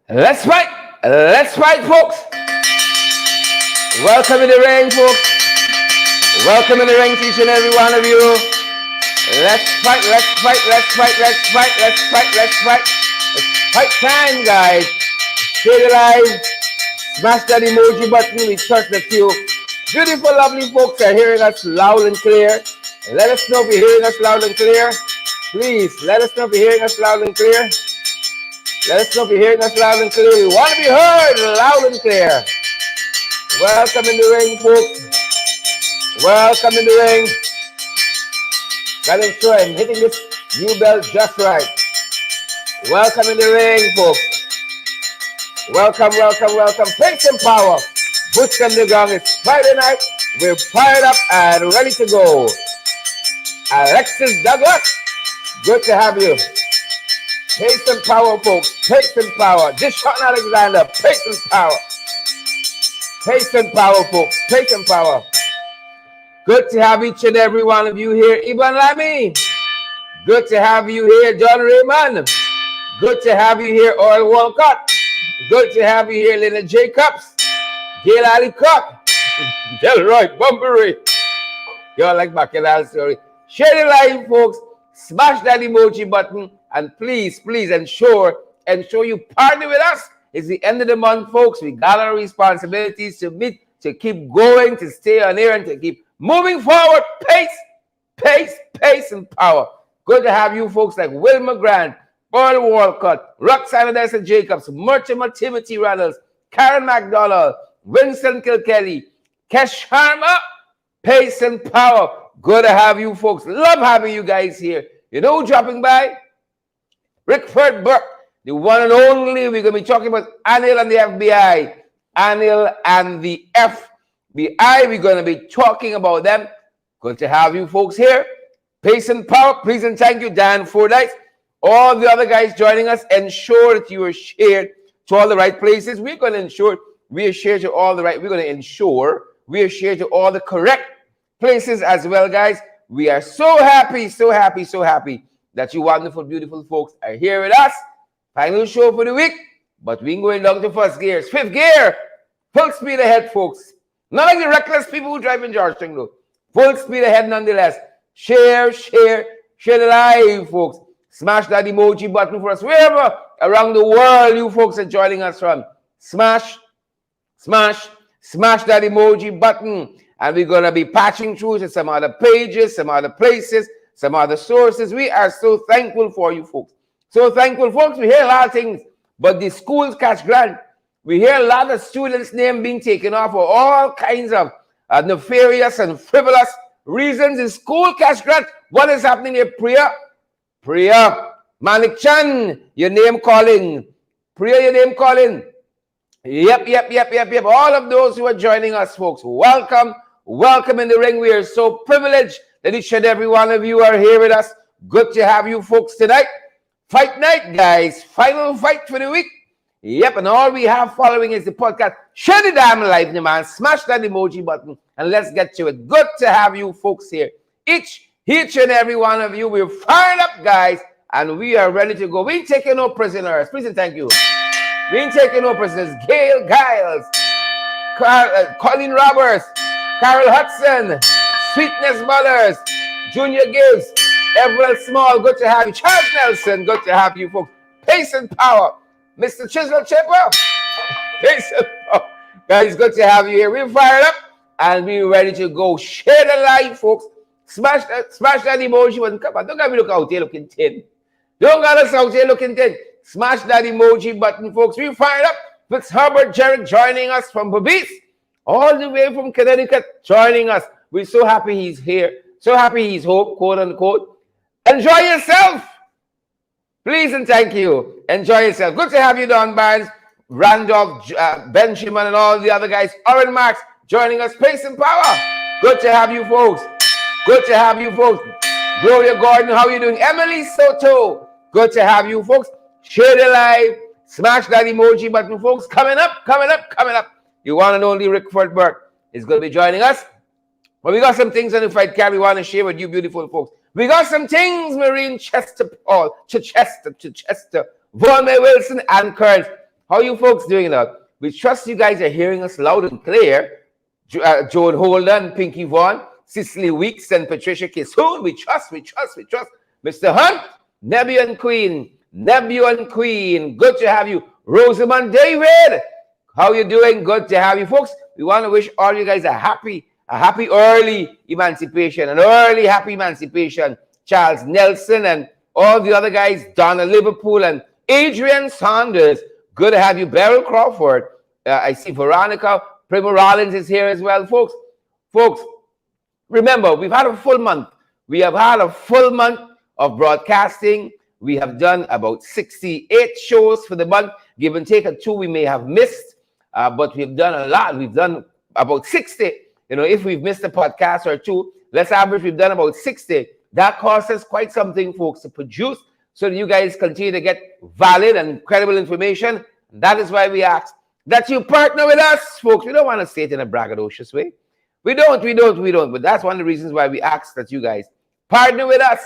Let's fight! Let's fight, folks! Welcome in the ring, folks. Welcome in the ring to each and every one of you. Let's fight, let's fight, let's fight, let's fight, let's fight, let's fight. It's fight time, guys. Stay alive. Smash that emoji button. We trust that you beautiful, lovely folks are hearing us loud and clear. Let us know if you're hearing us loud and clear. Please, let us know if you're hearing us loud and clear. Let us know if you're hearing us loud and clear. We want to be heard loud and clear. Welcome in the ring, folks. Welcome in the ring. Gotta ensure I'm hitting this new bell just right. Welcome in the ring, folks. Welcome, welcome, welcome. Take some power. Boots on the ground. It's Friday night. We're fired up and ready to go. Alexis Douglas, good to have you. Take some power, folks. Take some power. Dishon Alexander, take some power. Take some power, folks. Take some power. Good to have each and every one of you here. Iban Lamy, good to have you here. John Raymond, good to have you here. Oral Walcott, good to have you here. Lena Jacobs, Gail Ali Cook, Delroy Bumbery. Y'all like my Kelal story. Share the live, folks. Smash that emoji button. And please, please ensure you partner with us. It's the end of the month, folks. We got our responsibilities to meet, to keep going, to stay on air, and to keep moving forward. Pace, pace, pace, and power. Good to have you folks like Wilma Grant, Paul Walcott, Roxanne Odessa Jacobs, Mortimer Timothy Reynolds, Karen McDonald, Winston Kilkelly, Kesh Sharma. Pace and power. Good to have you folks. Love having you guys here. You know who dropping by? Rickford Burke, the one and only. We're going to be talking about Anil and the FBI. Anil and the FBI. We're going to be talking about them. Good to have you folks here. Pace and power. Please and thank you, Dan Fordyce. All the other guys joining us. Ensure that you are shared to all the right places. We're going to ensure we are shared to all the right. We're going to ensure we are shared to all the correct places as well, guys. We are so happy, so happy, so happy that you wonderful, beautiful folks are here with us. Final show for the week, but we're going down to first gear. Fifth gear, full speed ahead, folks. Not like the reckless people who drive in Georgetown, though. Full speed ahead nonetheless. Share the live, folks. Smash that emoji button for us. Wherever around the world you folks are joining us from. Smash that emoji button. And we're going to be patching through to some other pages, some other places, some other sources. We are so thankful for you folks. So thankful, folks. We hear a lot of things, but the schools catch grant. We hear a lot of students' name being taken off for all kinds of nefarious and frivolous reasons. In school catch grant, what is happening here? Priya, Malik Chan, your name calling. Priya, your name calling. Yep. All of those who are joining us, folks, welcome in the ring. We are so privileged that each and every one of you are here with us. Good to have you folks tonight. Fight night, guys. Final fight for the week. Yep, and all we have following is the podcast. Share the damn live, man. Smash that emoji button and let's get to it. Good to have you folks here. Each and every one of you. We're fired up, guys, and we are ready to go. We ain't taking no prisoners. Please and thank you. We ain't taking no prisoners. Gail Giles, Colin Roberts, Carol Hudson, Sweetness Mothers, Junior Gibbs, Everett Small, good to have you. Charles Nelson, good to have you folks. Pace and power. Mr. Chisel Chipper, pace and power. Guys, good to have you here. We're fired up and we're ready to go. Share the live, folks. Smash that emoji button. Come on, don't have me look out here looking thin. Don't got us out here looking thin. Smash that emoji button, folks. We're fired up. Fitzherbert Jarrett joining us from Berbice, all the way from Connecticut, joining us. We're so happy he's here. So happy he's home, quote unquote. Enjoy yourself. Please and thank you. Enjoy yourself. Good to have you, Don Barnes, Randolph, Benjamin, and all the other guys. Oren Marks joining us. Pace and power. Good to have you, folks. Good to have you, folks. Gloria Gordon, how are you doing? Emily Soto. Good to have you, folks. Share the live. Smash that emoji button, folks. Coming up. You want and only Rickford Burke is going to be joining us. But we got some things on the fight card we want to share with you, beautiful folks. We got some things, Marine Chester Paul, Chichester, Vaughan May Wilson, and Kearns. How you folks doing now? We trust you guys are hearing us loud and clear. Joan Holden, Pinky Vaughn, Cicely Weeks, and Patricia Kisoon. We trust. Mr. Hunt, Nebuan Queen. Good to have you. Rosamund David, how you doing? Good to have you, folks. We want to wish all you guys a happy early emancipation, an early happy emancipation. Charles Nelson and all the other guys, Donna Liverpool and Adrian Saunders. Good to have you. Beryl Crawford. I see Veronica. Prima Rollins is here as well, folks. Folks, remember, we've had a full month. We have had a full month of broadcasting. We have done about 68 shows for the month. Give and take a 2 we may have missed, but we've done a lot. We've done about 60. If we've missed a podcast or 2, let's average, we've done about 60. That costs us quite something, folks, to produce so that you guys continue to get valid and credible information. That is why we ask that you partner with us, folks. We don't want to say it in a braggadocious way. We don't. But that's one of the reasons why we ask that you guys partner with us,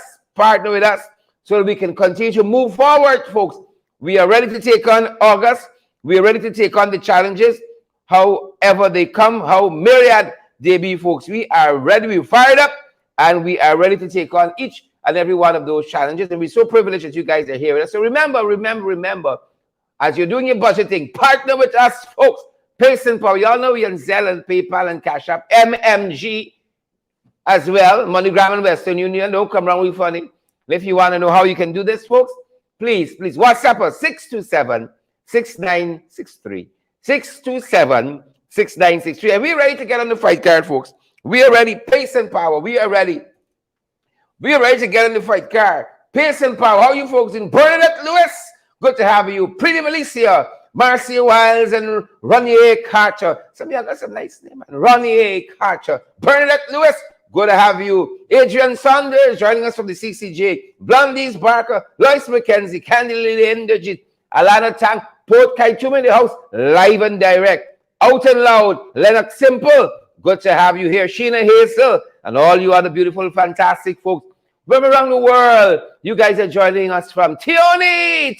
so that we can continue to move forward, folks. We are ready to take on August. We are ready to take on the challenges, however they come, how myriad they be, folks. We are ready. We're fired up, and we are ready to take on each and every one of those challenges. And we're so privileged that you guys are here with us. So remember, as you're doing your budgeting, partner with us, folks. Payson Power. Y'all know we on Zelle and PayPal and Cash App. MMG as well. MoneyGram and Western Union. Don't come around with funny. And if you want to know how you can do this, folks, please WhatsApp us 627-6963. 627-6963. And we're ready to get on the fight card, folks. We are ready. Payson Power. We are ready. We are ready to get on the fight card. Payson Power. How you folks in Bernadette Lewis? Good to have you. Pretty Milicia, Marcia Wiles, and Ronnie Carter. Some of y'all got some nice name, man. Ronnie Carter. Bernadette Lewis, good to have you. Adrian Saunders joining us from the CCJ. Blondies Barker, Lois McKenzie, Candy Lillian, Alana Tang, Port Kaitum in the house, live and direct. Out and loud, Lennox Simple. Good to have you here. Sheena Hazel, and all you other beautiful, fantastic folks from around the world. You guys are joining us from Tioni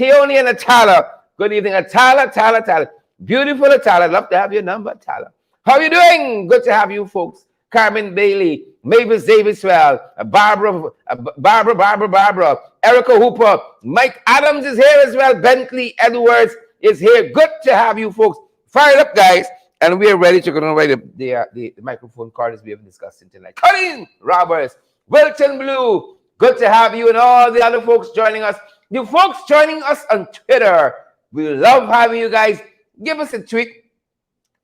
and Atala. Good evening, Atala. Beautiful Atala. Love to have your number, Atala. How you doing? Good to have you, folks. Carmen Bailey, Mavis Daviswell, Barbara, Erica Hooper, Mike Adams is here as well. Bentley Edwards is here. Good to have you, folks. Fired up, guys. And we are ready to go on the microphone card as we have discussed tonight. Colin Roberts, Wilton Blue, good to have you and all the other folks joining us. You folks joining us on Twitter, we love having you guys. Give us a tweet,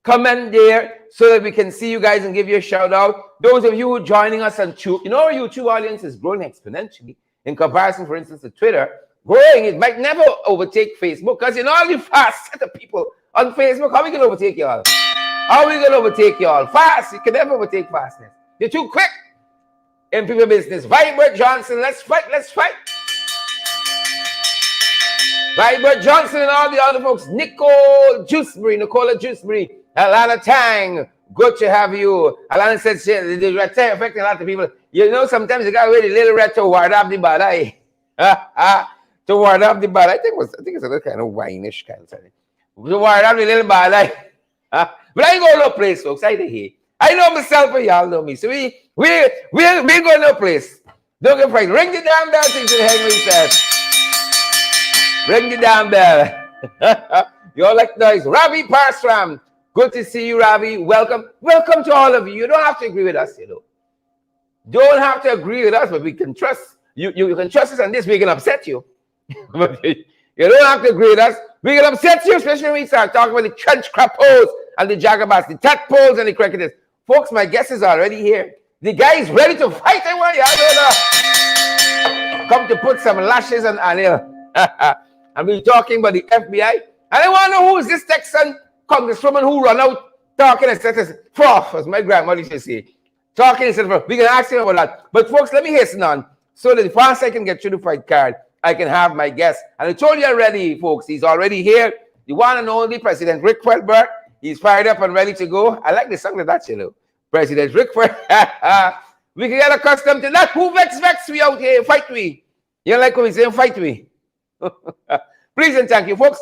comment there so that we can see you guys and give you a shout out. Those of you who are joining us on YouTube, our YouTube audience is growing exponentially in comparison, for instance, to Twitter. Growing, it might never overtake Facebook because all the fast set of people on Facebook, how are we going to overtake y'all? Fast. You can never overtake fastness. You're too quick in people business. Vibert Johnson, let's fight. Vibert Johnson and all the other folks. Nicola Juiceberry, Alana Tang, good to have you. Alana said the red tie affecting a lot of people. Sometimes you got to wear the little red to ward off the bad eye. To ward off the bad eye. I think it's a little kind of wine-ish kind of thing. To ward off the little bad eye. But I ain't going no place, folks. I know myself, and y'all know me. So we going no place. Don't get frightened. Ring the damn bell, things that Henry says. Ring the damn bell. You all like noise. Ravi Parsram. Good to see you, Ravi. Welcome to all of you. You don't have to agree with us, Don't have to agree with us, but we can trust you. You can trust us on this. We can upset you. But you don't have to agree with us. We can upset you, especially when we start talking about the trench crappos and the jagabats, the tadpoles and the cricketers. Folks, my guest is already here. The guy is ready to fight. I want you come to put some lashes on Anil. And we're talking about the FBI. And I want to know who is this Texan congresswoman who run out talking and says, "Prof," as my grandmother used to say. Talking and said, we can ask him about that. But folks, let me hasten on so that the fast I can get through the fight card, I can have my guest. And I told you already, folks, he's already here. The one and only President Rickford Burke. He's fired up and ready to go. I like the song of that, President Rickford. We can get accustomed to that. Who vex we out here? Fight we. You like what we say? Fight we. Please and thank you, folks.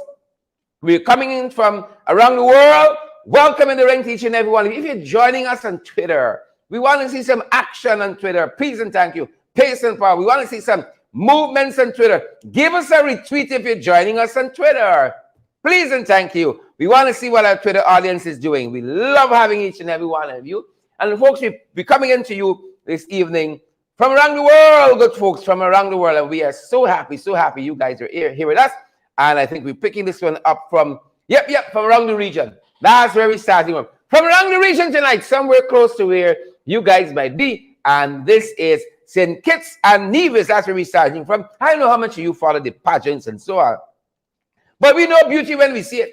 We're coming in from around the world. Welcome in the ring to each and every one. If you're joining us on Twitter, we want to see some action on Twitter. Please and thank you. Pace and power. We want to see some movements on Twitter. Give us a retweet if you're joining us on Twitter. Please and thank you. We want to see what our Twitter audience is doing. We love having each and every one of you. And folks, we're coming into you this evening from around the world, good folks, from around the world. And we are so happy you guys are here with us. And I think we're picking this one up from, from around the region. That's where we're starting from. From around the region tonight, somewhere close to where you guys might be. And this is St. Kitts and Nevis. That's where we're starting from. I don't know how much of you follow the pageants and so on. But we know beauty when we see it,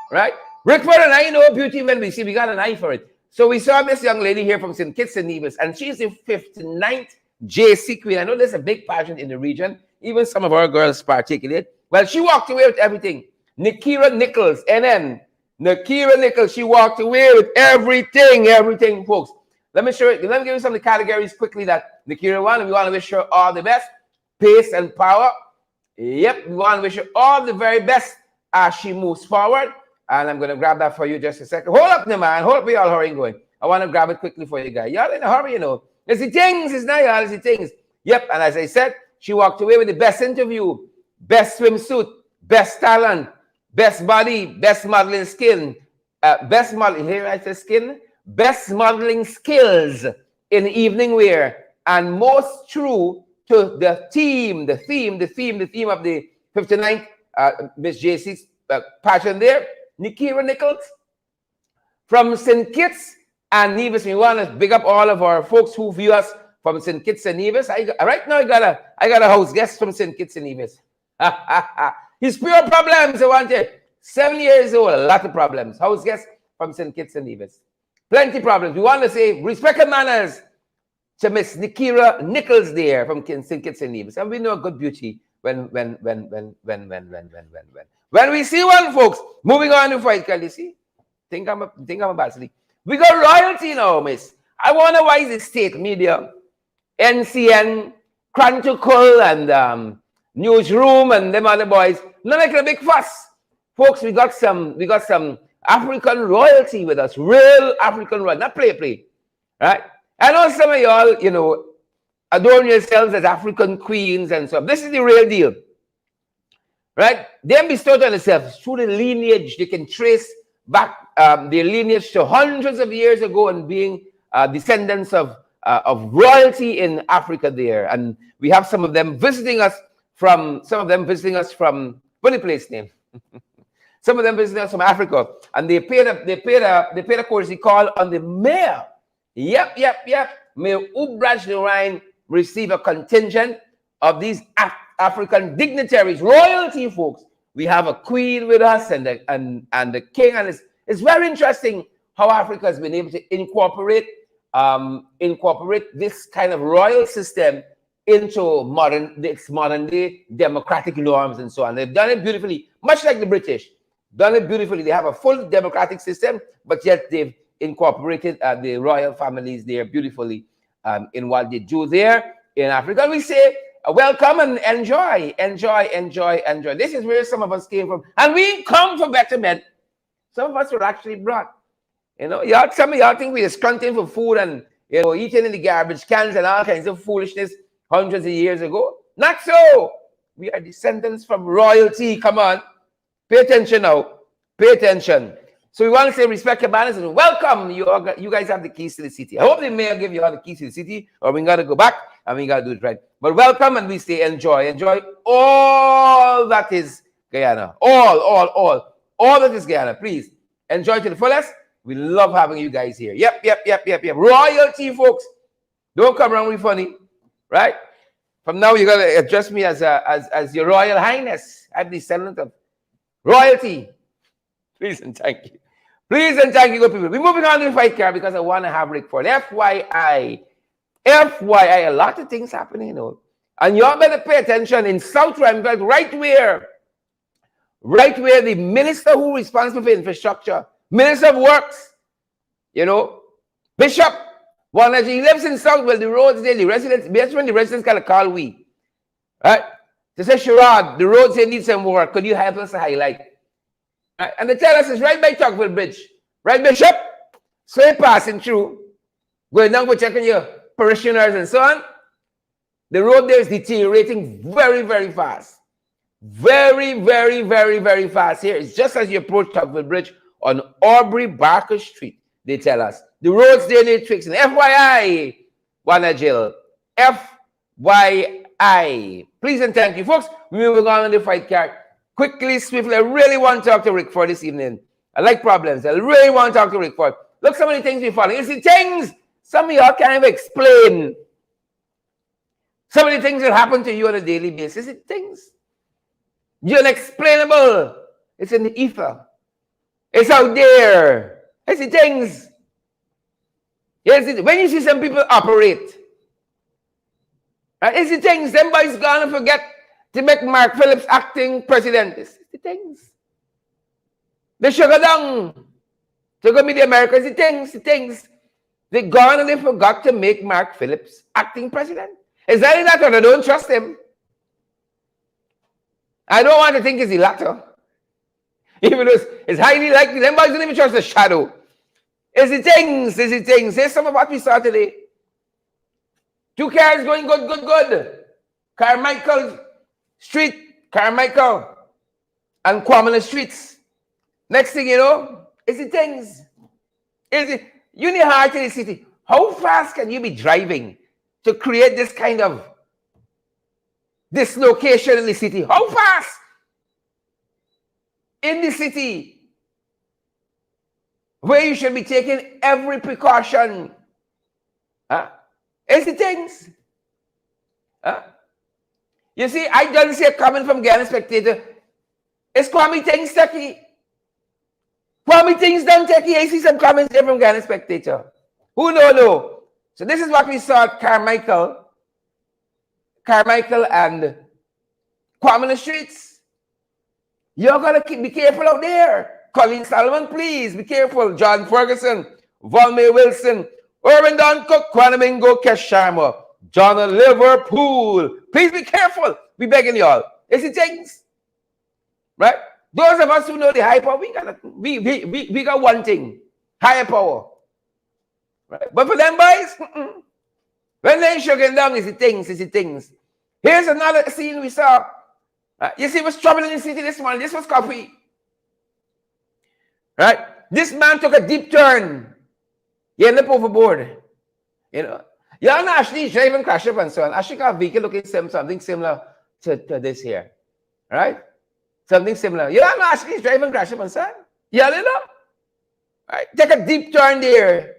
right? Rickford and I know beauty when we see it. We got an eye for it. So we saw this young lady here from St. Kitts and Nevis, and she's the 59th JC Queen. I know there's a big pageant in the region. Even some of our girls participate. Well, she walked away with everything. Nikira Nichols, NN. Nikira Nichols, she walked away with everything, folks. Let me give you some of the categories quickly that Nikira won. We want to wish her all the best. Pace and power. Yep, we want to wish her all the very best as she moves forward. And I'm going to grab that for you just a second. Hold up, man. Hold up, we all hurrying going. I want to grab it quickly for you guys. Y'all in a hurry, you know. It's the things. It's not y'all. It's the things. Yep, and as I said, she walked away with the best interview, best swimsuit, best talent, best body, best modeling skin, best modeling skills in evening wear, and most true to the theme of the 59th Miss JC's pageant there. Nikira Nichols from St. Kitts and Nevis. We want to big up all of our folks who view us from St. Kitts and Nevis. Right now, I got a house guest from St. Kitts and Nevis. He's pure problems. I want it. 7 years old, a lot of problems. House guest from St. Kitts and Nevis. Plenty problems. We want to say respect and manners to Miss Nikira Nichols there from St. Kitts and Nevis. And we know good beauty when we see one, folks. Moving on to fight, can you see? Think I'm about sleep. We got royalty now, miss. I wonder why the state media, NCN, Chronicle, and Newsroom, and them other boys, not making a big fuss. Folks, we got some African royalty with us. Real African royalty, not play. Right? I know some of y'all, you know, adorn yourselves as African queens and so on. This is the real deal. Right? Them bestowed on themselves through the lineage. They can trace back their lineage to hundreds of years ago and being descendants of royalty in Africa there. And we have some of them visiting us from what the place name? Some of them visiting us from Africa. And they paid a courtesy call on the mayor. Yep. Mayor Ubraj Narain receive a contingent of these African dignitaries, royalty folks. We have a queen with us and the king, and it's very interesting how Africa has been able to incorporate this kind of royal system into modern day democratic norms and so on. They've done it beautifully, much like the British. Done it beautifully. They have a full democratic system, but yet they've incorporated the royal families there beautifully in what they do there in Africa. We say welcome and enjoy. This is where some of us came from, and we come for betterment. Some of us were actually brought. You know, some of y'all think we are stunting for food and, you know, eating in the garbage cans and all kinds of foolishness hundreds of years ago. Not so. We are descendants from royalty. Come on. Pay attention now. Pay attention. So we want to say respect and manners and welcome. You guys have the keys to the city. I hope the mayor give you all the keys to the city, or we got to go back and we got to do it right. But welcome, and we say enjoy. Enjoy all that is Guyana. All that is Guyana. Please enjoy to the fullest. We love having you guys here. Yep. Royalty, folks. Don't come around with funny, right? From now, you got to address me as your Royal Highness. I'm the descendant of royalty. Please and thank you. Please and thank you, good people. We're moving on to the fight card because I want to have Rickford. FYI, a lot of things happening, you know. And y'all better pay attention in South Rhinebeck, right where the minister who is responsible for infrastructure, Minister of Works, you know, Bishop, he lives in South, well, the roads there, the residents, that's when the residents got to call we, right? They say, Sherrod, the roads here need some work. Could you help us to highlight? Right? And they tell us it's right by Tocqueville Bridge. Right, Bishop? So you're passing through, going down for checking your parishioners and so on. The road there is deteriorating very, very fast. Very, very, very, very fast here. It's just as you approach Tocqueville Bridge on Aubrey Barker Street, they tell us. The roads there need fixing. FYI, Wanna Jill. FYI. Please and thank you. Folks, we're moving on in the fight card. Quickly, swiftly, I really want to talk to Rickford this evening. I like problems. I really want to talk to Rickford. Look, some of the things we're following. You see things some of y'all can't even explain. Some of the things that happen to you on a daily basis. It's things. You're unexplainable. It's in the ether. It's out there. It's the things. Yes, when you see some people operate, right, it's the things. Them boys gonna forget to make Mark Phillips acting president. It's the things. They sugar down to go meet the Americans. The things. They gone and they forgot to make Mark Phillips acting president. Exactly that, or I don't trust him. I don't want to think it's the latter. Even though it's highly likely, them boys don't even trust the shadow. It's the things. Here's some of what we saw today. 2 cars going good. Carmichael Street, Carmichael, and Kwamina Streets. Next thing you know, it's the things. You need heart in the city. How fast can you be driving to create this kind of dislocation in the city? How fast? In the city, where you should be taking every precaution. It's the things. You see, I don't see a comment from Ghana Spectator. It's Kwame Things Techie. Kwame Things done Techie. I see some comments there from Ghana Spectator. Who know? So this is what we saw at Carmichael and Kwamina Streets. You're going to be careful out there. Colleen Solomon, please be careful. John Ferguson, Volmay Wilson, Irvin Don Cook, Kwanamingo Kesharma, John of Liverpool. Please be careful. We begging y'all. It's the things. Right? Those of us who know the high power, we got one thing. Higher power. Right? But for them boys, when they shutting down, it's the things. Here's another scene we saw. You see what's trouble in the city this morning? This was coffee. Right? This man took a deep turn. He ended up overboard. You know. Y'all know Ashley driving crash up and so on. Ashley got a vehicle looking something similar to this here. Right? Something similar. Y'all know Ashley's driving crash up and so on. Y'all know? Right? Take a deep turn there.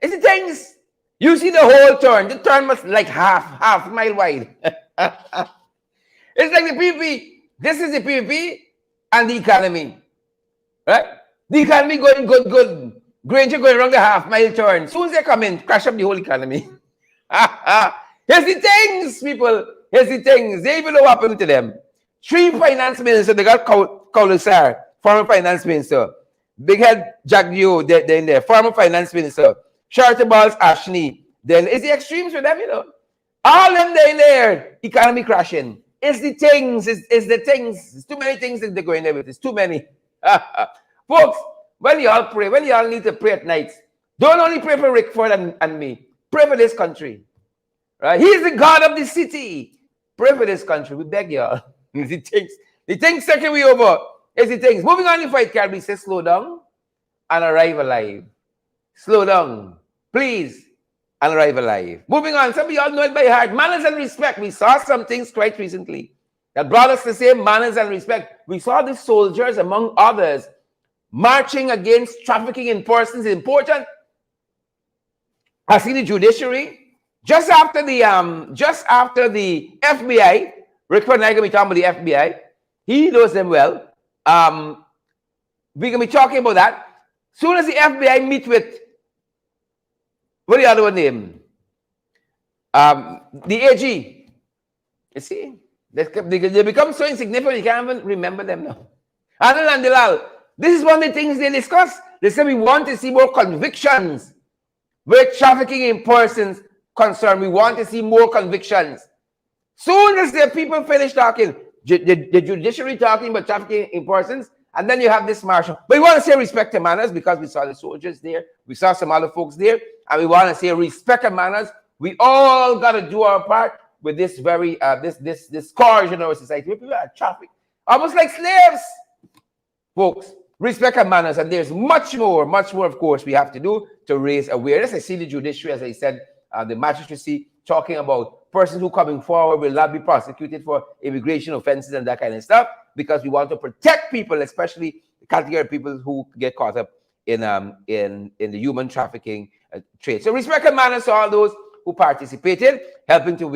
It's the things. You see the whole turn. The turn was like half mile wide. It's like the PVP. This is the PVP and the economy. Right? The economy going good. Granger going around the half-mile turn. Soon as they come in, crash up the whole economy. Here's the things, people. Here's the things. They even know what happened to them. 3 finance ministers, they got Kaulisar, former finance minister. Big Head Jack Dio, they're in there, former finance minister. Charitables Ashney. Then it's the extremes with them, you know. All them they're in there. Economy crashing. It's the things. It's the things. It's too many things that they're going there with. It's too many. Folks, when y'all pray, when y'all need to pray at night, don't only pray for Rickford and me. Pray for this country. Right? He's the God of the city. Pray for this country. We beg y'all. The things taking me over. It's the things. Moving on the fight card, we say slow down and arrive alive. Slow down. Please. And arrive alive. Moving on. Some of y'all know it by heart. Manners and respect. We saw some things quite recently that brought us the same manners and respect. We saw the soldiers, among others, marching against trafficking in persons is important. I see the judiciary just after the FBI. Rickford and I are going to be talking about the FBI. He knows them well. We're going to be talking about that. Soon as the FBI meet with what the other one name? The AG. You see, they become so insignificant you can't even remember them now. Anil and Dilal. This is one of the things they discuss. They say we want to see more convictions where trafficking in persons concerned. We want to see more convictions. Soon as the people finish talking, the judiciary talking about trafficking in persons, and then you have this marshal. But we want to say respect and manners because we saw the soldiers there. We saw some other folks there. And we want to say respect and manners. We all got to do our part with this very, this scourge in our society. People are trafficked, almost like slaves. Folks, respect and manners. And there's much more, of course, we have to do to raise awareness. I see the judiciary, as I said, the magistracy talking about persons who coming forward will not be prosecuted for immigration offenses and that kind of stuff, because we want to protect people, especially the category of people who get caught up in the human trafficking trade. So respect and manners to all those who participated, helping to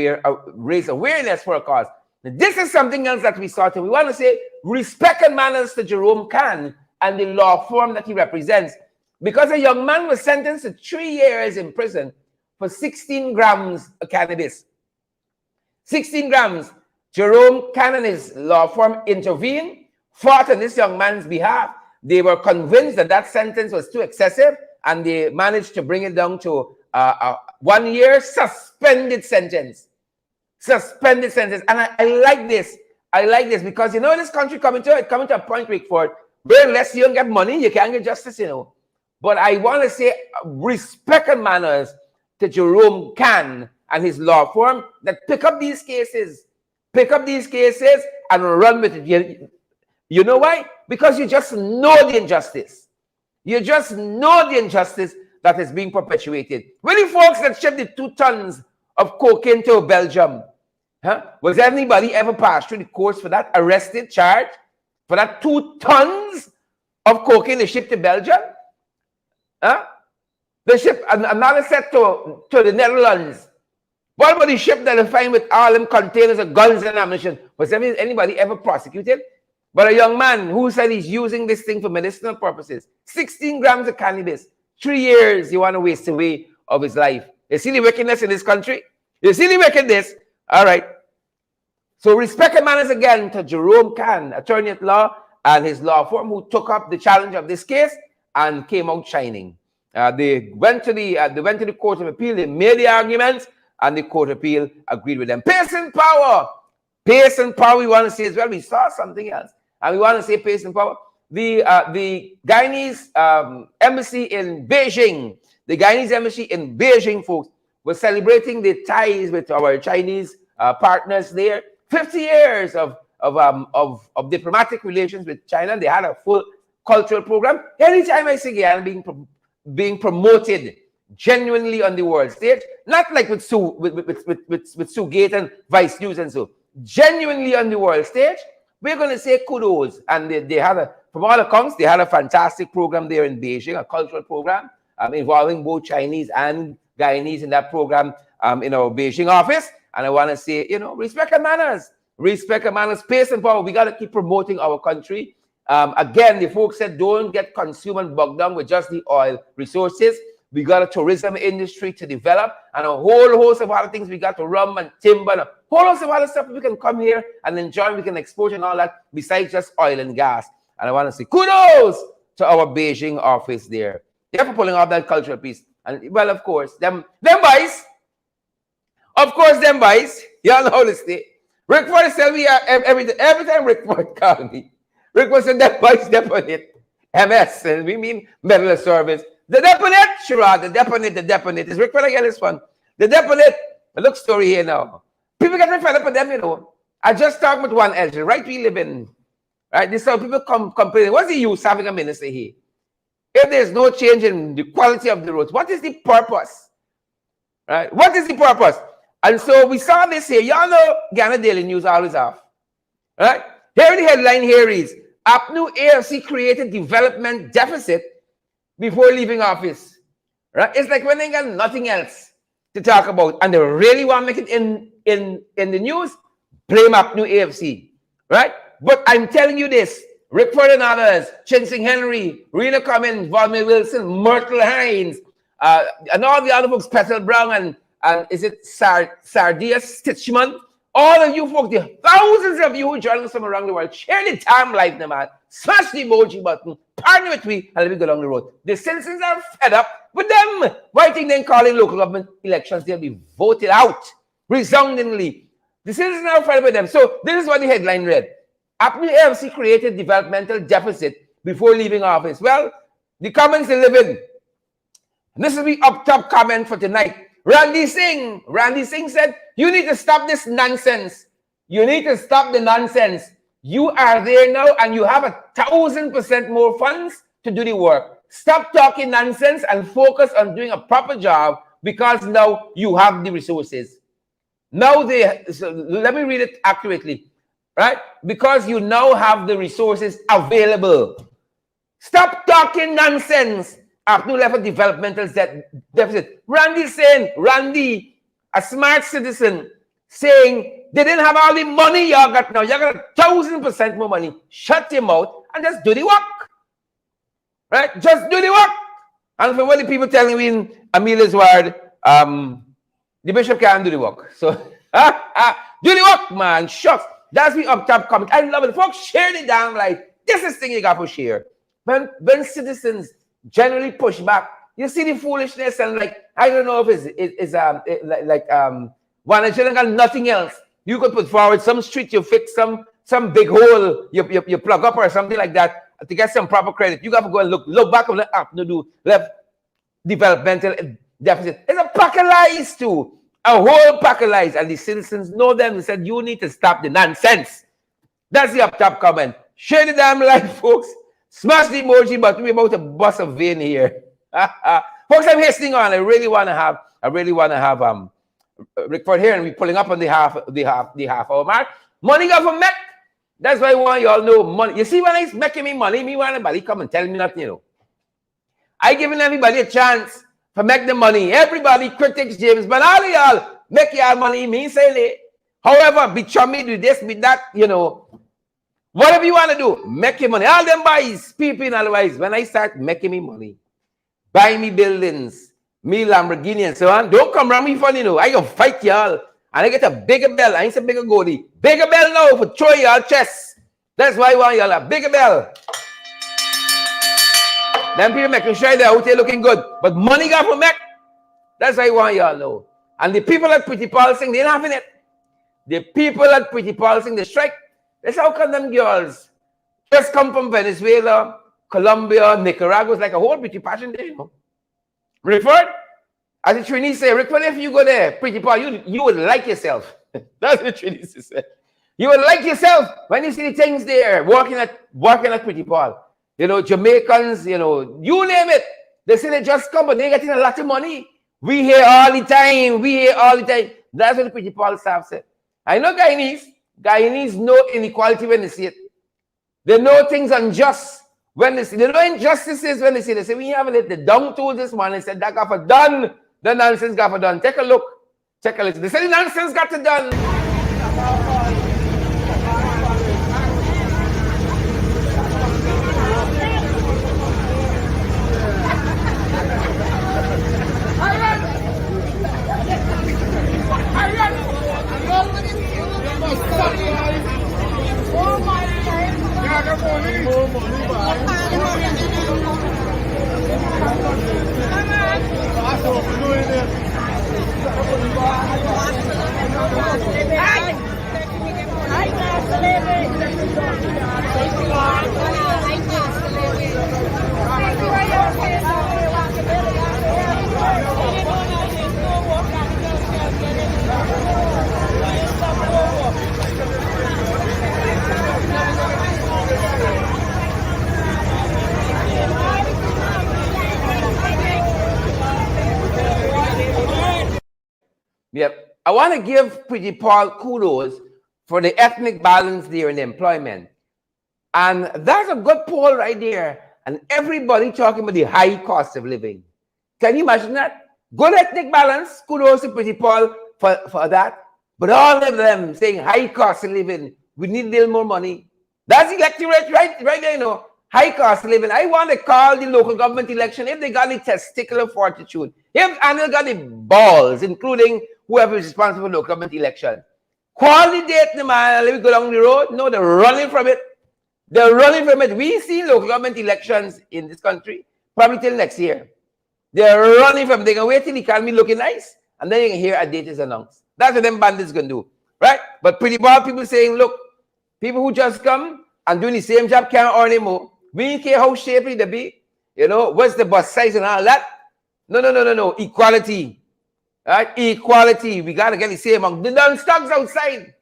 raise awareness for a cause. Now, this is something else that we saw too. We want to say respect and manners to Jerome Khan and the law firm that he represents, because a young man was sentenced to 3 years in prison for 16 grams of cannabis. 16 grams. Jerome Khan and his law firm intervened, fought on this young man's behalf. They were convinced that that sentence was too excessive, and they managed to bring it down to a 1 year suspended sentence. Suspended sentence. And I like this. I like this because, you know, this country coming to a point, Rickford, where unless you don't get money, you can't get justice, you know. But I want to say respect and manners to Jerome Khan and his law firm that pick up these cases and run with it. You know why? Because you just know the injustice. You just know the injustice that is being perpetuated. When the folks that shipped the 2 tons of cocaine to Belgium, was anybody ever passed through the courts for that, arrested, charged for that 2 tons of cocaine they shipped to Belgium? They shipped another set to the Netherlands. What about the ship that they find with all them containers of guns and ammunition? Was anybody ever prosecuted? But a young man who said he's using this thing for medicinal purposes, 16 grams of cannabis, 3 years you want to waste away of his life. You see the wickedness in this country? You see the wickedness? All right. So respect and manners again to Jerome Khan, attorney at law, and his law firm, who took up the challenge of this case and came out shining. They went to the Court of Appeal. They made the arguments, and the Court of Appeal agreed with them. Pace and power. Pace and power, we want to say as well. We saw something else, and we want to say pace and power. The Guyanese embassy in Beijing, folks, was celebrating the ties with our Chinese partners there. 50 years of diplomatic relations with China. They had a full cultural program. Anytime I see Guyana being promoted genuinely on the world stage, not like with Sue Gate and Vice News and so, genuinely on the world stage, we're going to say kudos. And they had from all accounts, they had a fantastic program there in Beijing, a cultural program involving both Chinese and Guyanese in that program in our Beijing office. And I want to say, you know, respect and manners, pace and power. We got to keep promoting our country. Again, the folks said, don't get consumed and bogged down with just the oil resources. We got a tourism industry to develop and a whole host of other things. We got to rum and timber and a whole host of other stuff we can come here and enjoy. We can export and all that besides just oil and gas. And I want to say kudos to our Beijing office there. They're for pulling off that cultural piece. And well, of course, them boys. Of course, them boys. Y'all know how to stay. Rickford tell me every time Rickford call me. Rickford said them boys deponent. MS, and we mean medal of service. The deponent, sure, the deponent. Is Rickford again this one? The deponent. Look story here now. People get fed up with them, you know. I just talked with one elder, right? We live in, right? This is how people complaining. What's the use having a minister here? If there's no change in the quality of the roads, what is the purpose? Right? What is the purpose? And so we saw this here. Y'all know Ghana Daily News always off. Right? Here the headline here is, APNU AFC created development deficit before leaving office. Right? It's like when they got nothing else to talk about and they really want to make it in the news, blame APNU AFC. Right? But I'm telling you this, Rickford and others, Chinsing Henry, Rena Cummins, Vladimir Wilson, Myrtle Hines, and all the other folks, Petal Brown and is it Sardia Stitchman? All of you folks, the thousands of you who join us from around the world, share the time life, man. Smash the emoji button, partner with me, and let me go down the road. The citizens are fed up with them. Why think they calling local government elections? They'll be voted out resoundingly. The citizens are fighting with them. So this is what the headline read. After the AFC created developmental deficit before leaving office. Well, the comments they live in. This is the up top comment for tonight. Randy Singh said, you need to stop this nonsense. You need to stop the nonsense. You are there now and you have 1,000% more funds to do the work. Stop talking nonsense and focus on doing a proper job because now you have the resources. Now let me read it accurately, right? Because you now have the resources available. Stop talking nonsense. After left a developmental deficit. Randy, a smart citizen, saying they didn't have all the money y'all got now. Y'all got 1,000% more money. Shut your mouth and just do the work. Right? Just do the work. And for what the people telling me in Amelia's word, the bishop can't do the work. So, do the work, man. Shucks. That's the up top comment. I love it. Folks, share it down like, this is the thing you got to share. When citizens generally push back, you see the foolishness and like, I don't know if it's one of children got nothing else. You could put forward some street, you fix some big hole, you plug up or something like that to get some proper credit. You got to go and look back on the app to do left developmental deficit. It's a pack of lies too. A whole pack of lies. And the citizens know them and said, you need to stop the nonsense. That's the up top comment. Share the damn life, folks. Smash the emoji button. We're about to bust a vein here. Folks, I'm hastening on. I really want to have Rickford here, and we're pulling up on the half hour mark. Money got for Mac. That's why I want you all know money. You see, when I making me money, me want anybody come and tell me nothing, you know. I giving everybody a chance to make the money. Everybody critics James, but all of y'all make your money. Me say it. However, be chummy, do this, be that, you know. Whatever you want to do, make your money. All them boys, peeping otherwise. When I start making me money, buy me buildings, me Lamborghini and so on, don't come around me funny, you know. I gonna fight y'all. And I get a bigger bell. I ain't say bigger goalie. Bigger bell now for throw y'all chest. That's why I want y'all a bigger bell. Them people making sure they're out there looking good. But money got for Mac. That's why I want y'all know. And the people at Pretty Paul sing, they ain't having it. The people at Pretty Paul sing, they strike. That's how come them girls just come from Venezuela, Colombia, Nicaragua. It's like a whole pretty passion there, you know. Rickford, as the Trini say, Rickford, if you go there, Pretty Paul, you would like yourself. That's what Trini said. You would like yourself when you see the things there, walking at Pretty Paul. You know, Jamaicans, you know, you name it. They say they just come, but they're getting a lot of money. We hear all the time. That's what the Pretty Paul staff said. I know Guyanese know inequality when they see it. They know things unjust when they see. They know injustices when they see. They say, we haven't let the dung tool this morning. They said, that got for done. The nonsense got for done. Take a look. Take a listen. They said, the nonsense got to done. Yep. I want to give Pretty Paul kudos for the ethnic balance there in the employment. And that's a good poll right there. And everybody talking about the high cost of living. Can you imagine that? Good ethnic balance. Kudos to Pretty Paul for that. But all of them saying high cost of living. We need a little more money. That's electorate right there, you know. High cost of living. I want to call the local government election if they got the testicular fortitude. If Anil got the balls, including whoever is responsible for local government election. Quality date, the man, let me go down the road. No, they're running from it. They're running from it. We see local government elections in this country probably till next year. They're running from it. They're going to wait till the economy looking nice, and then you can hear a date is announced. That's what them bandits going to do. right? But pretty bad people saying, look, people who just come and doing the same job can't earn anymore. We don't care how shapely they be, you know, what's the bus size and all that. No. Equality, right? Equality. We got to get the same amount. The done stocks outside.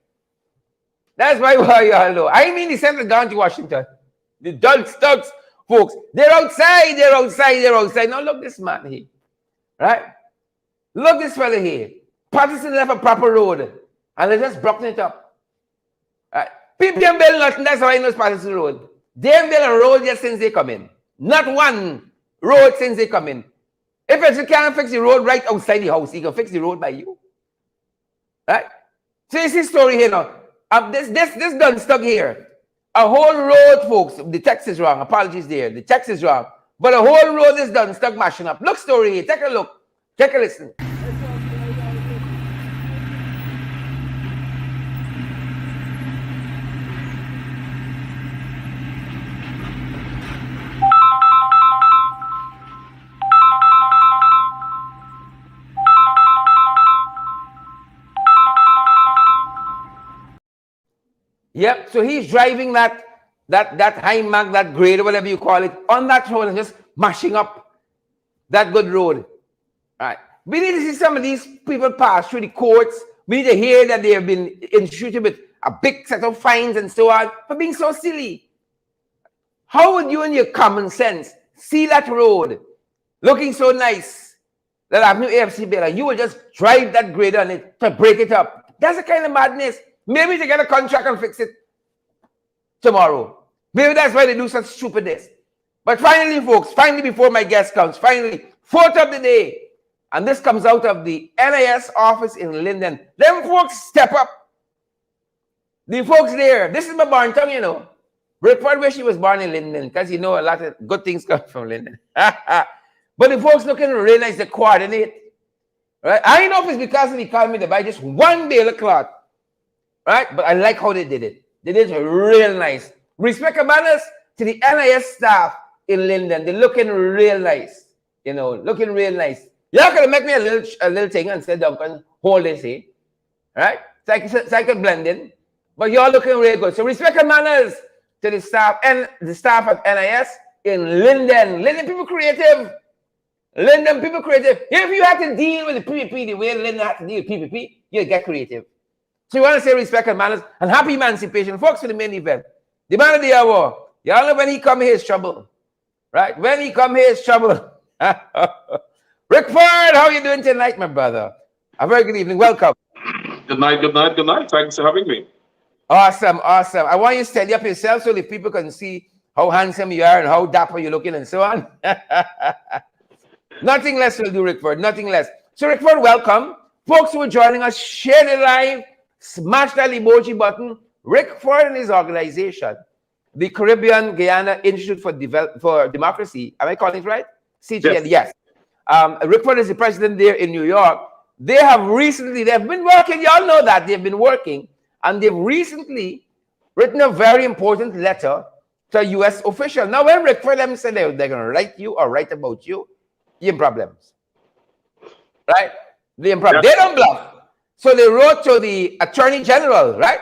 That's why you all know. I mean the Central gone to Washington. The done stocks, folks. They're outside. Now look this man here, right? Look this fella here. Patterson left a proper road and they just broken it up. Right? People can build nothing. That's why I know it's Patterson Road. They haven't built a road yet since they come in. Not one road since they come in. If you can't fix the road right outside the house, he can fix the road by you. Right? So it's this story here now. This done stuck here. A whole road, folks. The text is wrong. Apologies there. The text is wrong. But a whole road is done stuck mashing up. Look story here. Take a look. Take a listen. Yep, so he's driving that high mag, that grade, or whatever you call it, on that road and just mashing up that good road. All right. We need to see some of these people pass through the courts. We need to hear that they have been instituted with a big set of fines and so on for being so silly. How would you in your common sense see that road looking so nice that I've new AFC bill and you will just drive that grader on it to break it up? That's the kind of madness. Maybe they get a contract and fix it tomorrow. Maybe that's why they do such stupidness. But finally, folks, before my guest comes, photo of the day. And this comes out of the NIS office in Linden. Them folks step up. The folks there, this is my barn tongue, you know. Rickford, where she was born in Linden, because you know a lot of good things come from Linden. But the folks looking really nice, they coordinate. Right? I don't know if it's because of the economy, they buy just one bale of cloth. Right? But I like how they did it. They did it real nice. Respect and manners to the NIS staff in Linden. They're looking real nice. You know, looking real nice. Y'all could make me a little thing and say, Duncan, hold this here. Right? So I could blend in. But y'all looking real good. So respect and manners to the staff and the staff at NIS in Linden. Linden people creative. Linden people creative. If you have to deal with the PPP the way Linden has to deal with PPP, you get creative. So you want to say respect and manners and happy emancipation. Folks, for the main event. The man of the hour. Y'all know when he come here is trouble. Right? When he come here is trouble. Rickford, how are you doing tonight, my brother? A very good evening. Welcome. Good night. Thanks for having me. Awesome. I want you to steady up yourself so the people can see how handsome you are and how dapper you're looking and so on. Nothing less will do, Rickford. Nothing less. So, Rickford, welcome. Folks who are joining us, share the live. Smash that emoji button. Rickford and his organization, the Caribbean Guyana Institute for Democracy. Am I calling it right? CGN, yes. Rickford is the president there in New York. They've been working. Y'all know that they've been working, and they've recently written a very important letter to a U.S. official. Now, when Rickford them said they're going to write you or write about you, you're in problems, right? They're in problems. They don't bluff. So they wrote to the Attorney General, right?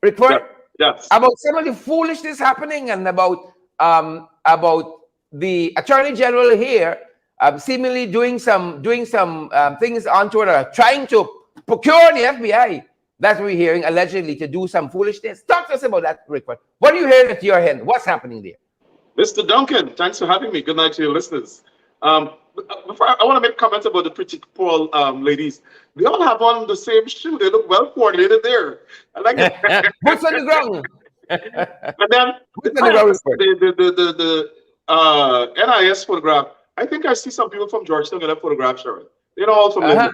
Rickford? Yes. About some of the foolishness happening and about the Attorney General here seemingly doing some things on Twitter, trying to procure the FBI. That's what we're hearing, allegedly, to do some foolishness. Talk to us about that, Rickford. What are you hearing at your end? What's happening there? Mr. Duncan, thanks for having me. Good night to your listeners. Before I want to make comments about the pretty poor ladies. They all have on the same shoe. They look well coordinated there. I like it. Boots on the ground. And then the NIS photograph. I think I see some people from Georgetown in that photograph, Sharon. They're not all from Linden.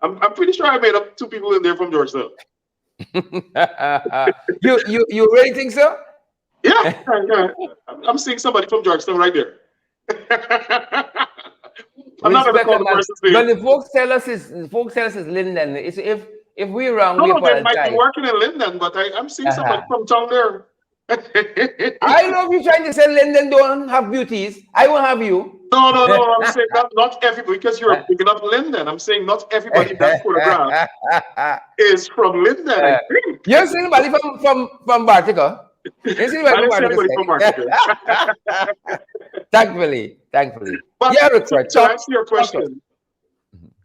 I'm pretty sure I made up 2 people in there from Georgetown. You really think so? Yeah. I'm seeing somebody from Georgetown right there. I'm not gonna call the person's name. But the folks tell us is Linden. It's if we're wrong, we apologize. They might be working in Linden, but I'm seeing somebody from town there. I know if you're trying to say Linden don't have beauties. I won't have you. No. I'm saying not everybody, because you're picking up Linden. I'm saying not everybody in that photograph is from Linden, I think. You see anybody from Bartica? You see I anybody from didn't see Bartica? anybody from Martinique. Thankfully. But Yeah, to, Rickford, to answer your talk to us. question,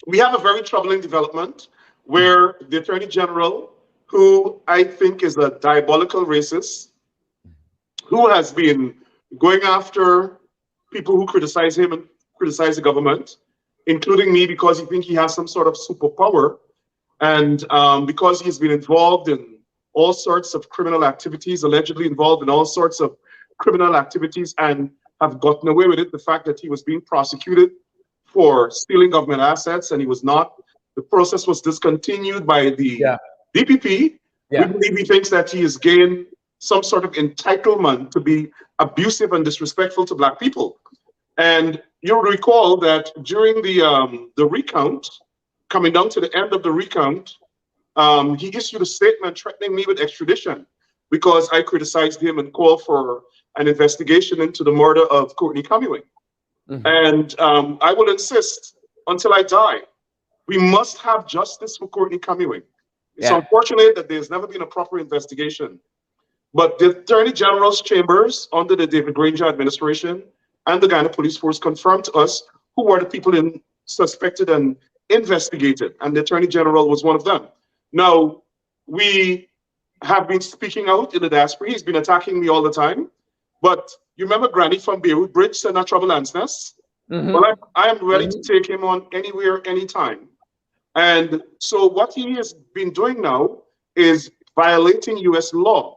we have a very troubling development where the Attorney General, who I think is a diabolical racist, who has been going after people who criticize him and criticize the government, including me, because he thinks he has some sort of superpower, and because he's been involved in all sorts of criminal activities, allegedly involved in all sorts of criminal activities, and have gotten away with it. The fact that he was being prosecuted for stealing government assets and he was not. The process was discontinued by the DPP. We believe he thinks that he has gained some sort of entitlement to be abusive and disrespectful to Black people. And you'll recall that during the recount, coming down to the end of the recount, he issued a statement threatening me with extradition because I criticized him and called for an investigation into the murder of Courtney Cumming. And I will insist until I die, we must have justice for Courtney Cumming. It's unfortunate that there's never been a proper investigation. But the Attorney General's chambers under the David Granger administration and the Ghana Police Force confirmed to us who were the people suspected and investigated, and the Attorney General was one of them. Now, we have been speaking out in the diaspora. He's been attacking me all the time. But you remember Granny from Beirut Bridge sent a trouble answers? Well, I am ready to take him on anywhere, anytime. And so what he has been doing now is violating US law.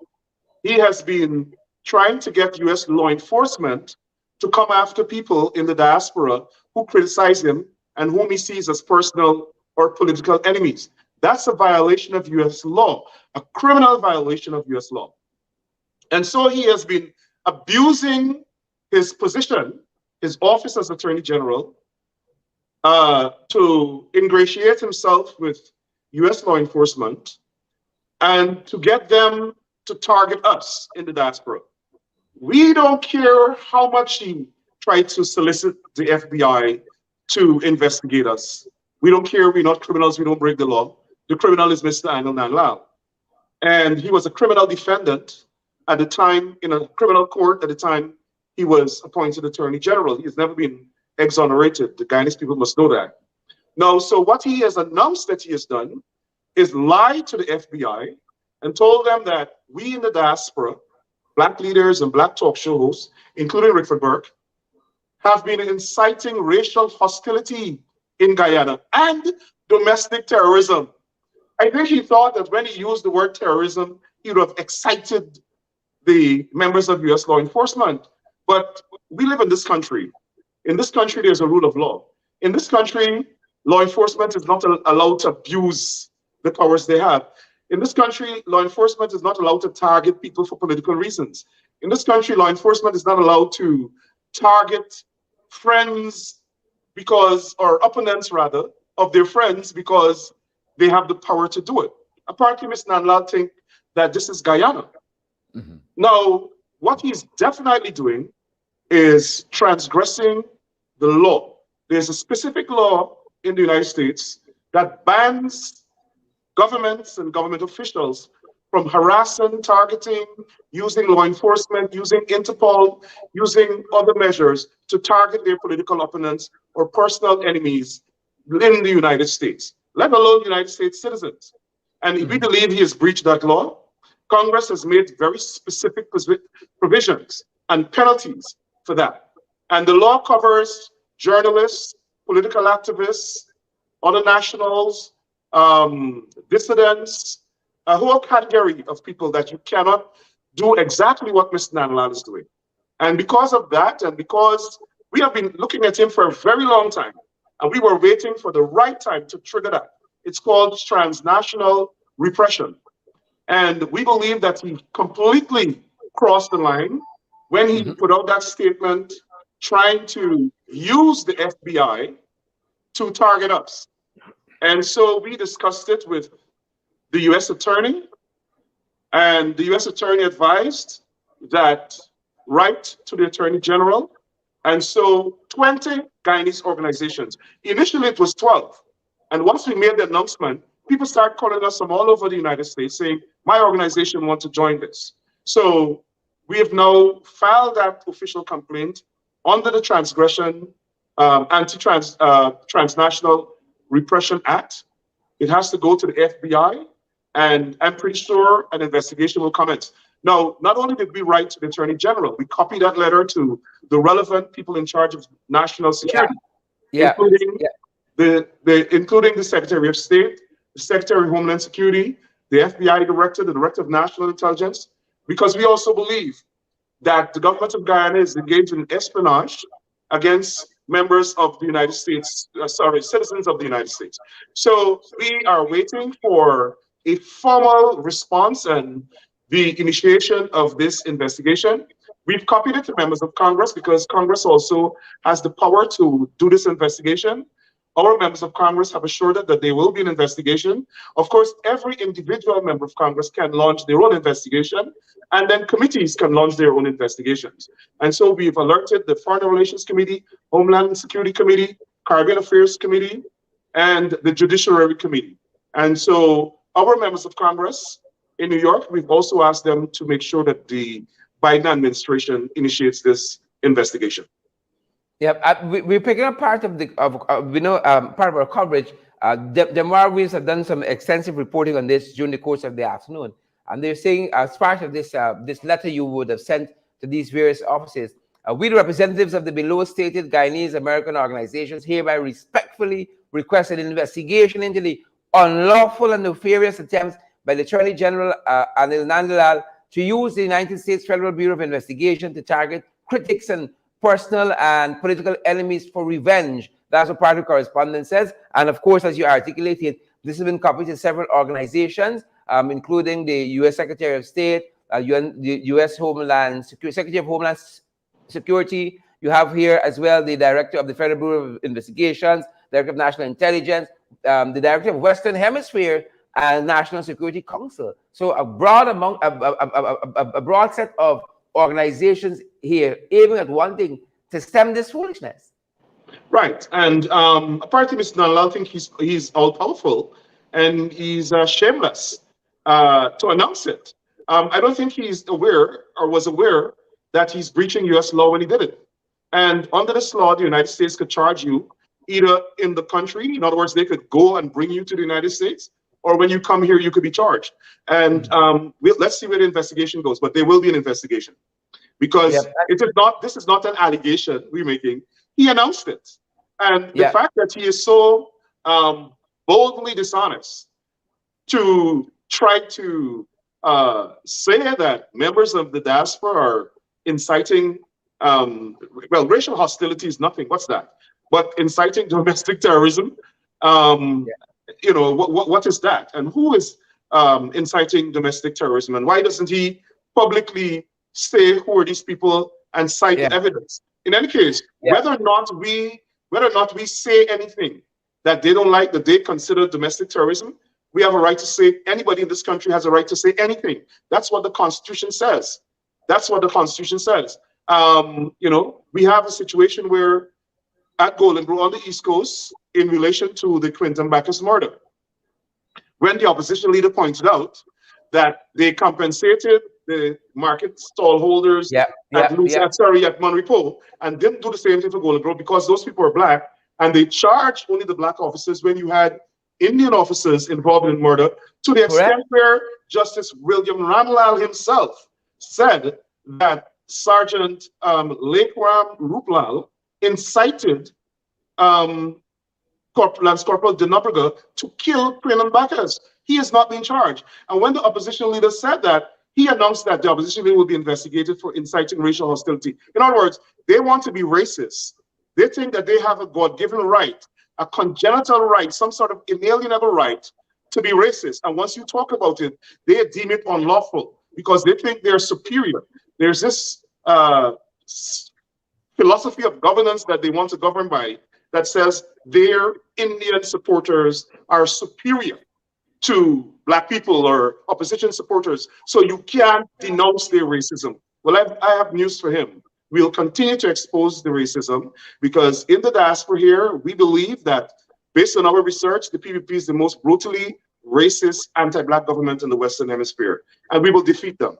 He has been trying to get US law enforcement to come after people in the diaspora who criticize him and whom he sees as personal or political enemies. That's a violation of US law, a criminal violation of US law. And so he has been abusing his position, his office as Attorney General, to ingratiate himself with US law enforcement and to get them to target us in the diaspora. We don't care how much he tried to solicit the FBI to investigate us. We don't care, we're not criminals, we don't break the law. The criminal is Mr. Anil Nanlal. And he was a criminal defendant at the time, in a criminal court at the time he was appointed Attorney General. He has never been exonerated. The Guyanese people must know that. Now, so what he has announced that he has done is lie to the FBI and told them that we in the diaspora, Black leaders and Black talk show hosts, including Rickford Burke, have been inciting racial hostility in Guyana and domestic terrorism. I think he thought that when he used the word terrorism, he would have excited the members of US law enforcement. But we live in this country. In this country, there's a rule of law. In this country, law enforcement is not allowed to abuse the powers they have. In this country, law enforcement is not allowed to target people for political reasons. In this country, law enforcement is not allowed to target friends because, or opponents rather, of their friends because they have the power to do it. Apparently, Mr. Nanlal think that this is Guyana. Now, what he's definitely doing is transgressing the law. There's a specific law in the United States that bans governments and government officials from harassing, targeting, using law enforcement, using Interpol, using other measures to target their political opponents or personal enemies in the United States, let alone United States citizens. And we believe he has breached that law. Congress has made very specific provisions and penalties for that. And the law covers journalists, political activists, other nationals, dissidents, a whole category of people that you cannot do exactly what Mr. Nanlal is doing. And because of that, and because we have been looking at him for a very long time, and we were waiting for the right time to trigger that. It's called transnational repression. And we believe that he completely crossed the line when he put out that statement trying to use the FBI to target us. And so we discussed it with the US attorney, and the US attorney advised that write to the Attorney General And so 20 Guyanese organizations. Initially, it was 12. And once we made the announcement, people started calling us from all over the United States saying, my organization wants to join this. So we have now filed that official complaint under the Transnational Repression Act. It has to go to the FBI, and I'm pretty sure an investigation will commence. Now, not only did we write to the Attorney General, we copied that letter to the relevant people in charge of national security, Yeah. including including the Secretary of State, the Secretary of Homeland Security, the FBI Director, the Director of National Intelligence, because we also believe that the government of Guyana is engaged in espionage against members of the United States, citizens of the United States. So we are waiting for a formal response and the initiation of this investigation. We've copied it to members of Congress because Congress also has the power to do this investigation. Our members of Congress have assured us that there will be an investigation. Of course, every individual member of Congress can launch their own investigation, and then committees can launch their own investigations. And so we've alerted the Foreign Relations Committee, Homeland Security Committee, Caribbean Affairs Committee, and the Judiciary Committee. And so our members of Congress in New York, we've also asked them to make sure that the Biden administration initiates this investigation. Yeah, we're picking up part of part of our coverage. Demar Williams have done some extensive reporting on this during the course of the afternoon, and they're saying as part of this this letter you would have sent to these various offices, we, the representatives of the below stated Guyanese American organizations, hereby respectfully request an investigation into the unlawful and nefarious attempts by the Attorney General Anil Nandlal to use the United States Federal Bureau of Investigation to target critics and personal and political enemies for revenge. That's what part of the correspondence says. And of course, as you articulated, this has been copied to several organizations, including the U.S. Secretary of State, the U.S. Homeland Security, Secretary of Homeland Security. You have here as well the Director of the Federal Bureau of Investigations, Director of National Intelligence, the Director of Western Hemisphere, and National Security Council. So a broad set of organizations here aiming at wanting to stem this foolishness. Right, and apparently Mr. Nandlal think he's all powerful and he's shameless to announce it. I don't think he's aware or was aware that he's breaching U.S. law when he did it. And under this law, the United States could charge you either in the country, in other words, they could go and bring you to the United States, or when you come here, you could be charged. And let's see where the investigation goes, but there will be an investigation. Because this is not an allegation we're making. He announced it. And the fact that he is so boldly dishonest to try to say that members of the diaspora are inciting, well, racial hostility is nothing. What's that? But inciting domestic terrorism, you know, what is that? And who is inciting domestic terrorism? And why doesn't he publicly say who are these people and cite evidence? In any case, whether or not we say anything that they don't like, that they consider domestic terrorism, we have a right to say, anybody in this country has a right to say anything. That's what the Constitution says. That's what the Constitution says. You know, we have a situation where at Golden Grove on the East Coast, in relation to the Quinton Bacchus murder, when the opposition leader pointed out that they compensated the market stall holders at Monrepo and didn't do the same thing for Golden Grove because those people were black, and they charged only the black officers when you had Indian officers involved in murder, to the extent where Justice William Ramlal himself said that Sergeant Lekram Ruplal incited Lance Corporal Denabraga to kill Quinton Bacchus. He has not been charged. And when the opposition leader said that, he announced that the opposition leader will be investigated for inciting racial hostility. In other words, they want to be racist. They think that they have a God-given right, a congenital right, some sort of inalienable right to be racist. And once you talk about it, they deem it unlawful because they think they're superior. There's this philosophy of governance that they want to govern by that says their Indian supporters are superior to black people or opposition supporters, so you can't denounce their racism. Well, I have news for him. We'll continue to expose the racism because in the diaspora here, we believe that based on our research, the PPP is the most brutally racist anti-Black government in the Western Hemisphere, and we will defeat them.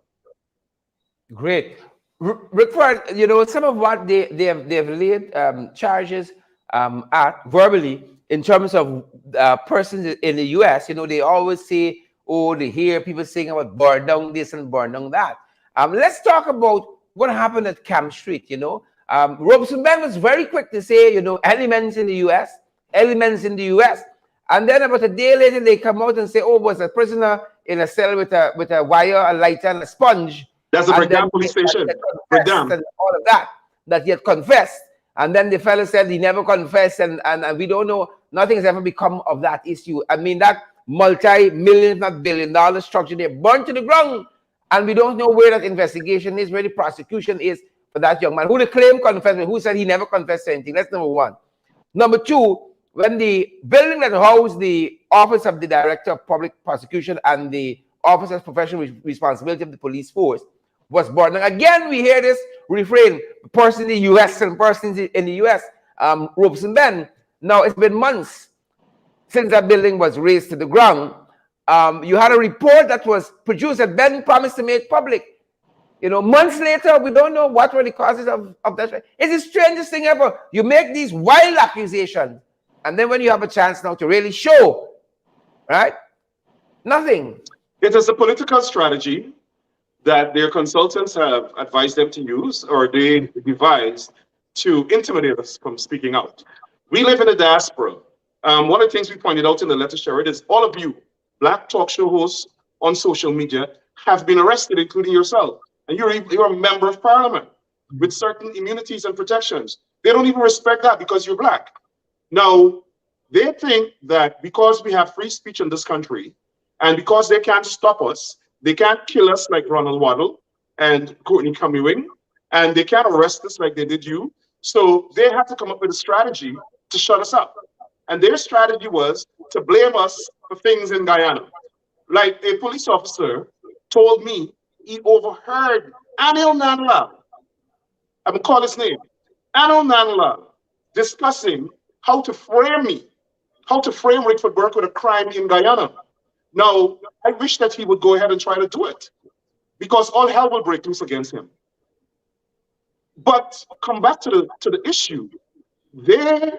Great. Rickford, you know, some of what they've laid charges at verbally in terms of persons in the US, you know, they always say, oh, they hear people saying about burn down this and burn down that. Let's talk about what happened at Camp Street, you know. Robeson Ben was very quick to say, you know, elements in the US, elements in the US. And then about a day later, they come out and say, oh, was a prisoner in a cell with a wire, a lighter, and a sponge. That's the Brigham police station. Brigham. And all of that he had confessed. And then the fellow said he never confessed, and we don't know, nothing has ever become of that issue. I mean, that multi-million, if not billion-dollar structure, they burned to the ground. And we don't know where that investigation is, where the prosecution is for that young man. Who the claim confessed, who said he never confessed to anything. That's number one. Number two, when the building that housed the Office of the Director of Public Prosecution and the Office of Professional Responsibility of the Police Force was burned. And again, we hear this refrain, person in the US and persons in the US, Robeson Ben. Now, it's been months since that building was razed to the ground. You had a report that was produced that Ben promised to make public. You know, months later, we don't know what were the causes of that. It's the strangest thing ever. You make these wild accusations, and then when you have a chance now to really show, right? Nothing. It is a political strategy that their consultants have advised them to use, or they devised to intimidate us from speaking out. We live in a diaspora. One of the things we pointed out in the letter, Sherrod, is all of you Black talk show hosts on social media have been arrested, including yourself. And you're a member of parliament with certain immunities and protections. They don't even respect that because you're Black. Now, they think that because we have free speech in this country, and because they can't stop us, they can't kill us like Ronald Waddle and Courtney Cumming, and they can't arrest us like they did you. So they had to come up with a strategy to shut us up. And their strategy was to blame us for things in Guyana. Like a police officer told me he overheard Anil Nanlal, I'm gonna call his name, Anil Nanlal, discussing how to frame me, how to frame Rickford Burke with a crime in Guyana. Now, I wish that he would go ahead and try to do it, because all hell will break loose against him. But come back to the issue. They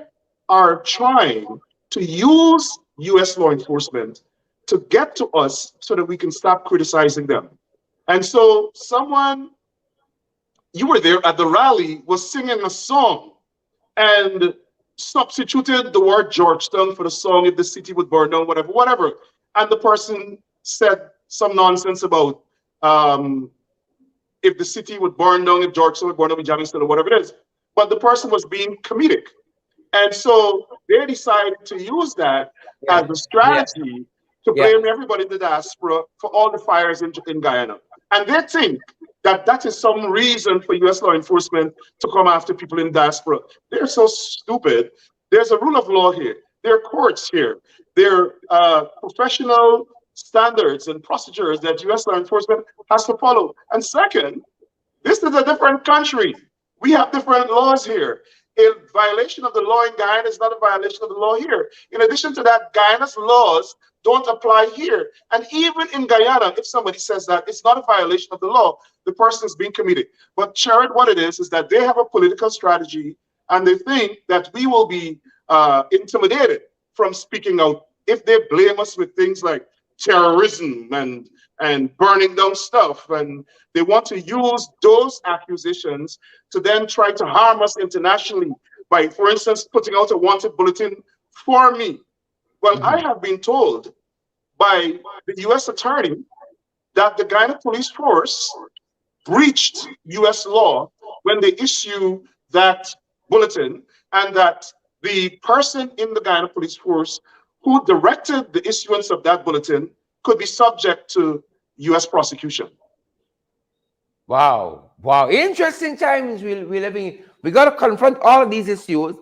are trying to use US law enforcement to get to us so that we can stop criticizing them. And so someone, you were there at the rally, was singing a song and substituted the word Georgetown for the song, If the City Would Burn Down, whatever. And the person said some nonsense about if the city would burn down, if Georgetown would burn down, Jamestown, or whatever it is. But the person was being comedic. And so they decided to use that as a strategy to blame everybody in the diaspora for all the fires in Guyana. And they think that that is some reason for US law enforcement to come after people in diaspora. They're so stupid. There's a rule of law here. There are courts here. There are professional standards and procedures that US law enforcement has to follow. And second, this is a different country. We have different laws here. A violation of the law in Guyana is not a violation of the law here. In addition to that, Guyana's laws don't apply here. And even in Guyana, if somebody says that it's not a violation of the law, the person is being committed. But Sherrod, what it is that they have a political strategy, and they think that we will be intimidated from speaking out if they blame us with things like terrorism and burning down stuff. And they want to use those accusations to then try to harm us internationally by, for instance, putting out a wanted bulletin for me. Well, I have been told by the US attorney that the Guyana police force breached US law when they issue that bulletin, and that the person in the Guyana police force who directed the issuance of that bulletin could be subject to US prosecution. Wow. Wow. Interesting times we're living in. We got to confront all of these issues,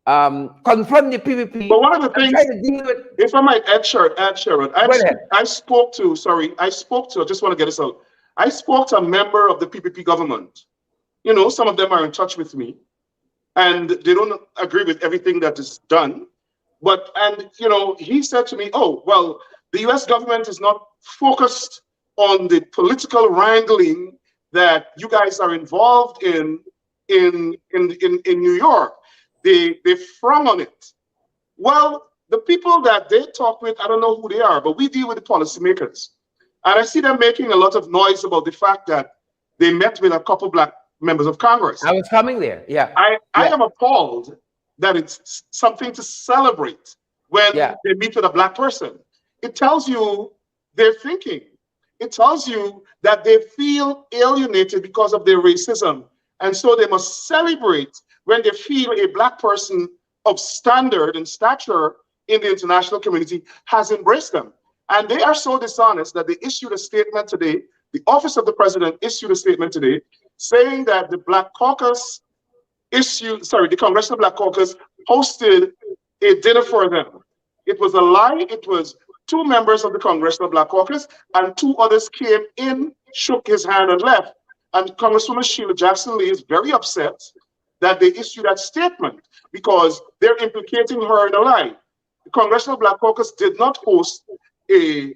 confront the PPP. But one of the things, if I might add, Sherrod, I spoke to, I just want to get this out. I spoke to a member of the PPP government You know, some of them are in touch with me, and they don't agree with everything that is done. But, and, you know, he said to me, oh, well, the US government is not focused on the political wrangling that you guys are involved in New York. They frown on it. Well, the people that they talk with, I don't know who they are, but we deal with the policymakers. And I see them making a lot of noise about the fact that they met with a couple black members of Congress. I was coming there. Yeah. I am appalled that it's something to celebrate when Yeah. they meet with a black person. It tells you their thinking. It tells you that they feel alienated because of their racism. And so they must celebrate when they feel a black person of standard and stature in the international community has embraced them. And they are so dishonest that they issued a statement today. The office of the president issued a statement today saying that the Black Caucus the Congressional Black Caucus hosted a dinner for them. It was a lie. It was two members of the Congressional Black Caucus and two others came in, shook his hand and left. And Congresswoman Sheila Jackson Lee is very upset that they issued that statement because they're implicating her in a lie. The Congressional Black Caucus did not host a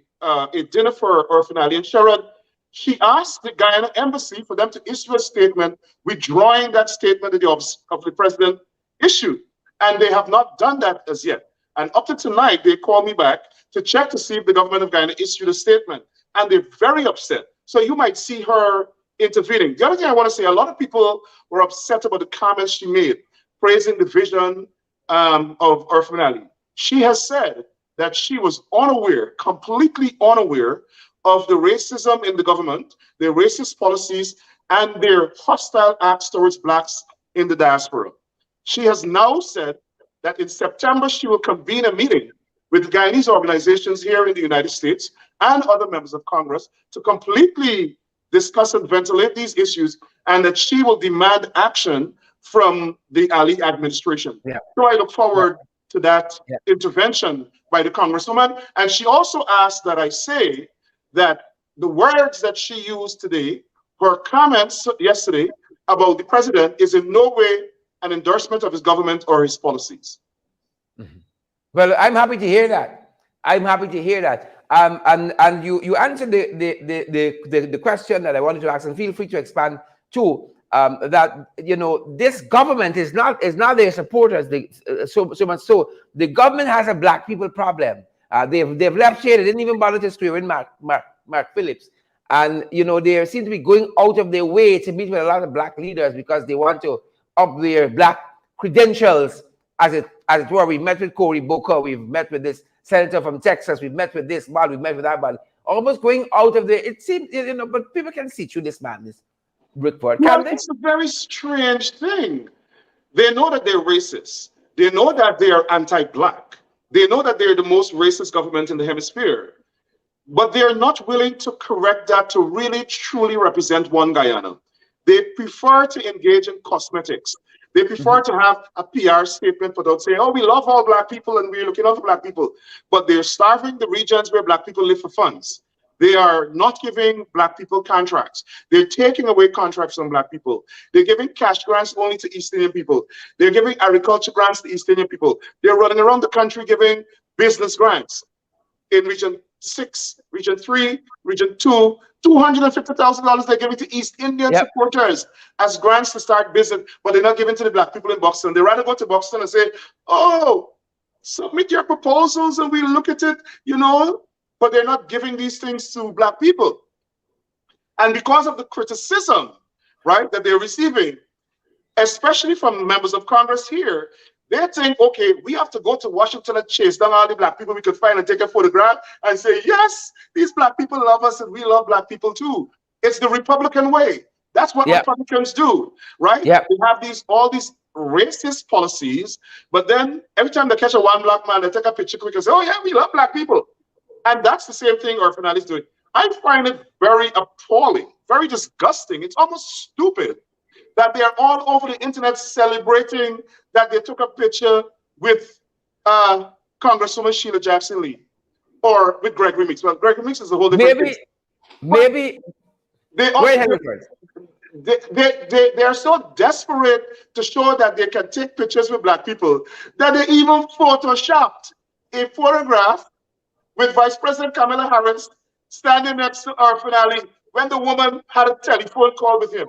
dinner for her finale. And Sherrod, she asked the Guyana embassy for them to issue a statement withdrawing that statement that the office of the president issued. And they have not done that as yet. And up to tonight, they called me back to check to see if the government of Guyana issued a statement. And they're very upset. So you might see her intervening. The other thing I want to say, a lot of people were upset about the comments she made, praising the vision of her finale. She has said that she was unaware, completely unaware of the racism in the government, their racist policies, and their hostile acts towards blacks in the diaspora. She has now said that in September, she will convene a meeting with Guyanese organizations here in the United States and other members of Congress to completely discuss and ventilate these issues, and that she will demand action from the Ali administration. Yeah. So I look forward to that intervention by the Congresswoman. And she also asked that I say that the words that she used today, her comments yesterday about the president, is in no way an endorsement of his government or his policies. Mm-hmm. Well, I'm happy to hear that. I'm happy to hear that. And you answered the question that I wanted to ask, and feel free to expand too. That, you know, this government is not their supporters. So much so the government has a black people problem. They've left shade. They didn't even bother to swear in Mark Phillips, and you know they seem to be going out of their way to meet with a lot of black leaders because they want to up their black credentials, as it were. We met with Cory Booker. We've met with this senator from Texas. We've met with this man. We've met with that man. Almost going out of the. It seems, you know, but people can see through this madness. Rickford, well, it's a very strange thing. They know that they're racist. They know that they are anti-black. They know that they're the most racist government in the hemisphere. But they're not willing to correct that to really, truly represent one Guyana. They prefer to engage in cosmetics. They prefer to have a PR statement put out saying, oh, we love all black people and we're looking out for black people. But they're starving the regions where black people live for funds. They are not giving black people contracts. They're taking away contracts from black people. They're giving cash grants only to East Indian people. They're giving agriculture grants to East Indian people. They're running around the country giving business grants. In Region 6, Region 3, Region 2, $250,000 they're giving to East Indian supporters as grants to start business, but they're not giving to the black people in Boston. They rather go to Boston and say, oh, submit your proposals and we'll look at it, you know, but they're not giving these things to black people. And because of the criticism, right, that they're receiving, especially from members of Congress here, they're saying, okay, we have to go to Washington and chase down all the black people we could find and take a photograph and say, yes, these black people love us and we love black people too. It's the Republican way. That's what Republicans do, right? They have all these racist policies, but then every time they catch a one black man, they take a picture quick and say, oh yeah, we love black people. And that's the same thing our finale is doing. I find it very appalling, very disgusting. It's almost stupid that they are all over the internet celebrating that they took a picture with Congresswoman Sheila Jackson Lee or with Gregory Meeks. Well, Gregory Meeks is a whole different case. Maybe. they are so desperate to show that they can take pictures with black people that they even photoshopped a photograph with Vice President Kamala Harris standing next to our finale when the woman had a telephone call with him.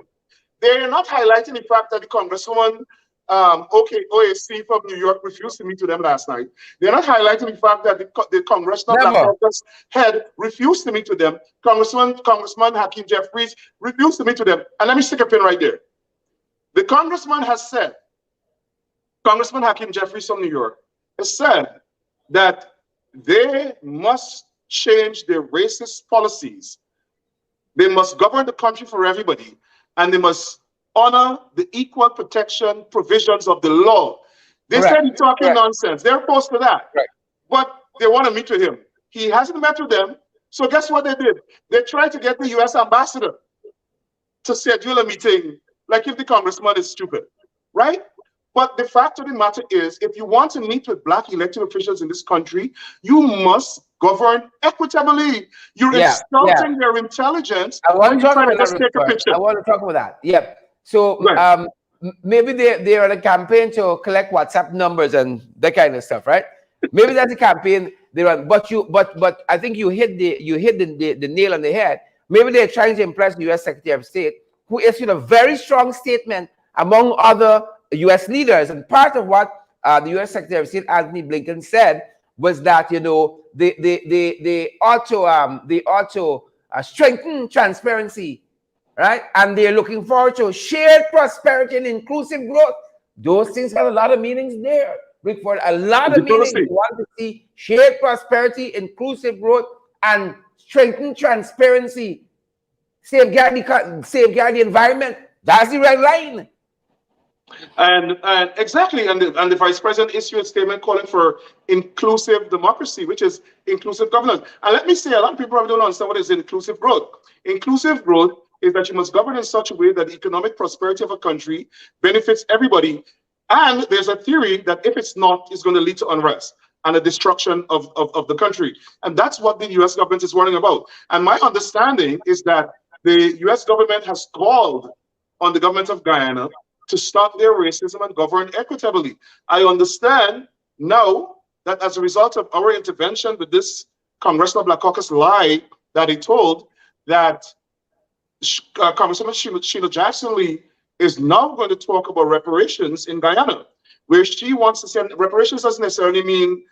They are not highlighting the fact that the Congresswoman OAC from New York refused to meet with them last night. They're not highlighting the fact that the Congressional Black Caucus head refused to meet with them. Congressman Hakeem Jeffries refused to meet with them. And let me stick a pin right there. The congressman has said, Congressman Hakeem Jeffries from New York has said that they must change their racist policies. They must govern the country for everybody, and they must honor the equal protection provisions of the law. They said he's talking nonsense. They're opposed to that. But they want to meet with him. He hasn't met with them. So guess what they did? They tried to get the US ambassador to schedule a meeting, like if the congressman is stupid, right? But the fact of the matter is, if you want to meet with black elected officials in this country, you must govern equitably. You're insulting their intelligence when you try to just take a picture. I want to talk about that. Yep. So maybe they're on a campaign to collect WhatsApp numbers and that kind of stuff, right? Maybe that's a campaign they run. But I think you hit the nail on the head. Maybe they're trying to impress the U.S. Secretary of State, who issued a very strong statement among other U.S. leaders. And part of what the U.S. Secretary of State Anthony Blinken said was that they ought to strengthen transparency, right? And they're looking forward to shared prosperity and inclusive growth. Those things have a lot of meanings there, Rickford. A lot of meanings. You want to see shared prosperity, inclusive growth, and strengthen transparency. Safeguard the environment. That's the red line. And exactly, and the vice president issued a statement calling for inclusive democracy, which is inclusive governance. And let me say, a lot of people probably don't understand what is inclusive growth. Inclusive growth is that you must govern in such a way that the economic prosperity of a country benefits everybody. And there's a theory that if it's not, it's going to lead to unrest and a destruction of the country. And that's what the US government is worrying about. And my understanding is that the US government has called on the government of Guyana to stop their racism and govern equitably. I understand now that as a result of our intervention with this Congressional Black Caucus lie that he told, that Congresswoman Sheila Jackson Lee is now going to talk about reparations in Guyana, where she wants to send reparations doesn't necessarily mean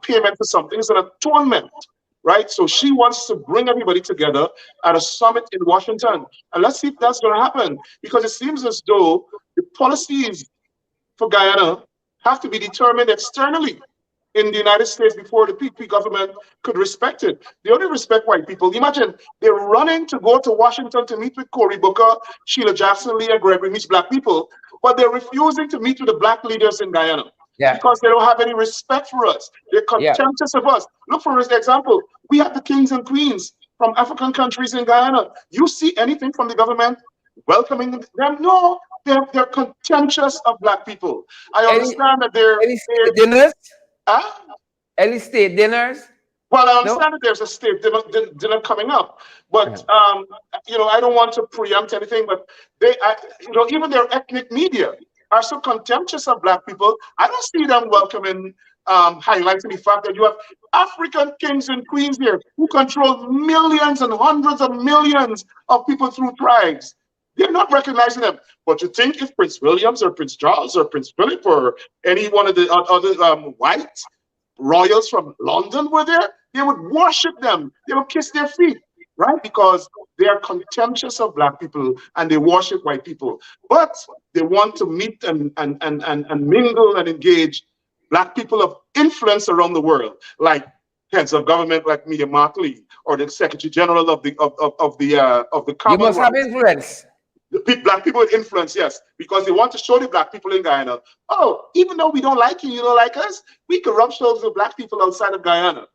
payment for something, it's an atonement, right? So she wants to bring everybody together at a summit in Washington. And let's see if that's going to happen, because it seems as though the policies for Guyana have to be determined externally in the United States before the PP government could respect it. They only respect white people. Imagine they're running to go to Washington to meet with Cory Booker, Sheila Jackson Lee, and Gregory Meech, black people, but they're refusing to meet with the black leaders in Guyana because they don't have any respect for us. They're contemptuous of us. Look, for example, we have the kings and queens from African countries in Guyana. You see anything from the government welcoming them? No, they're contemptuous of black people. I understand that they're dinners. Any state dinners? Well, I understand that there's a state dinner coming up, but I don't want to preempt anything. But they, even their ethnic media are so contemptuous of black people. I don't see them welcoming, highlighting the fact that you have African kings and queens here who control millions and hundreds of millions of people through tribes. They're not recognizing them. But you think if Prince Williams or Prince Charles or Prince Philip or any one of the other white royals from London were there, they would worship them. They would kiss their feet, right? Because they are contemptuous of black people and they worship white people. But they want to meet and mingle and engage black people of influence around the world, like heads of government like Mia Markley or the Secretary General of the Commonwealth. You must have influence. The black people with influence, yes, because they want to show the black people in Guyana, oh, even though we don't like you, you don't like us, we can rub shoulders with black people outside of Guyana.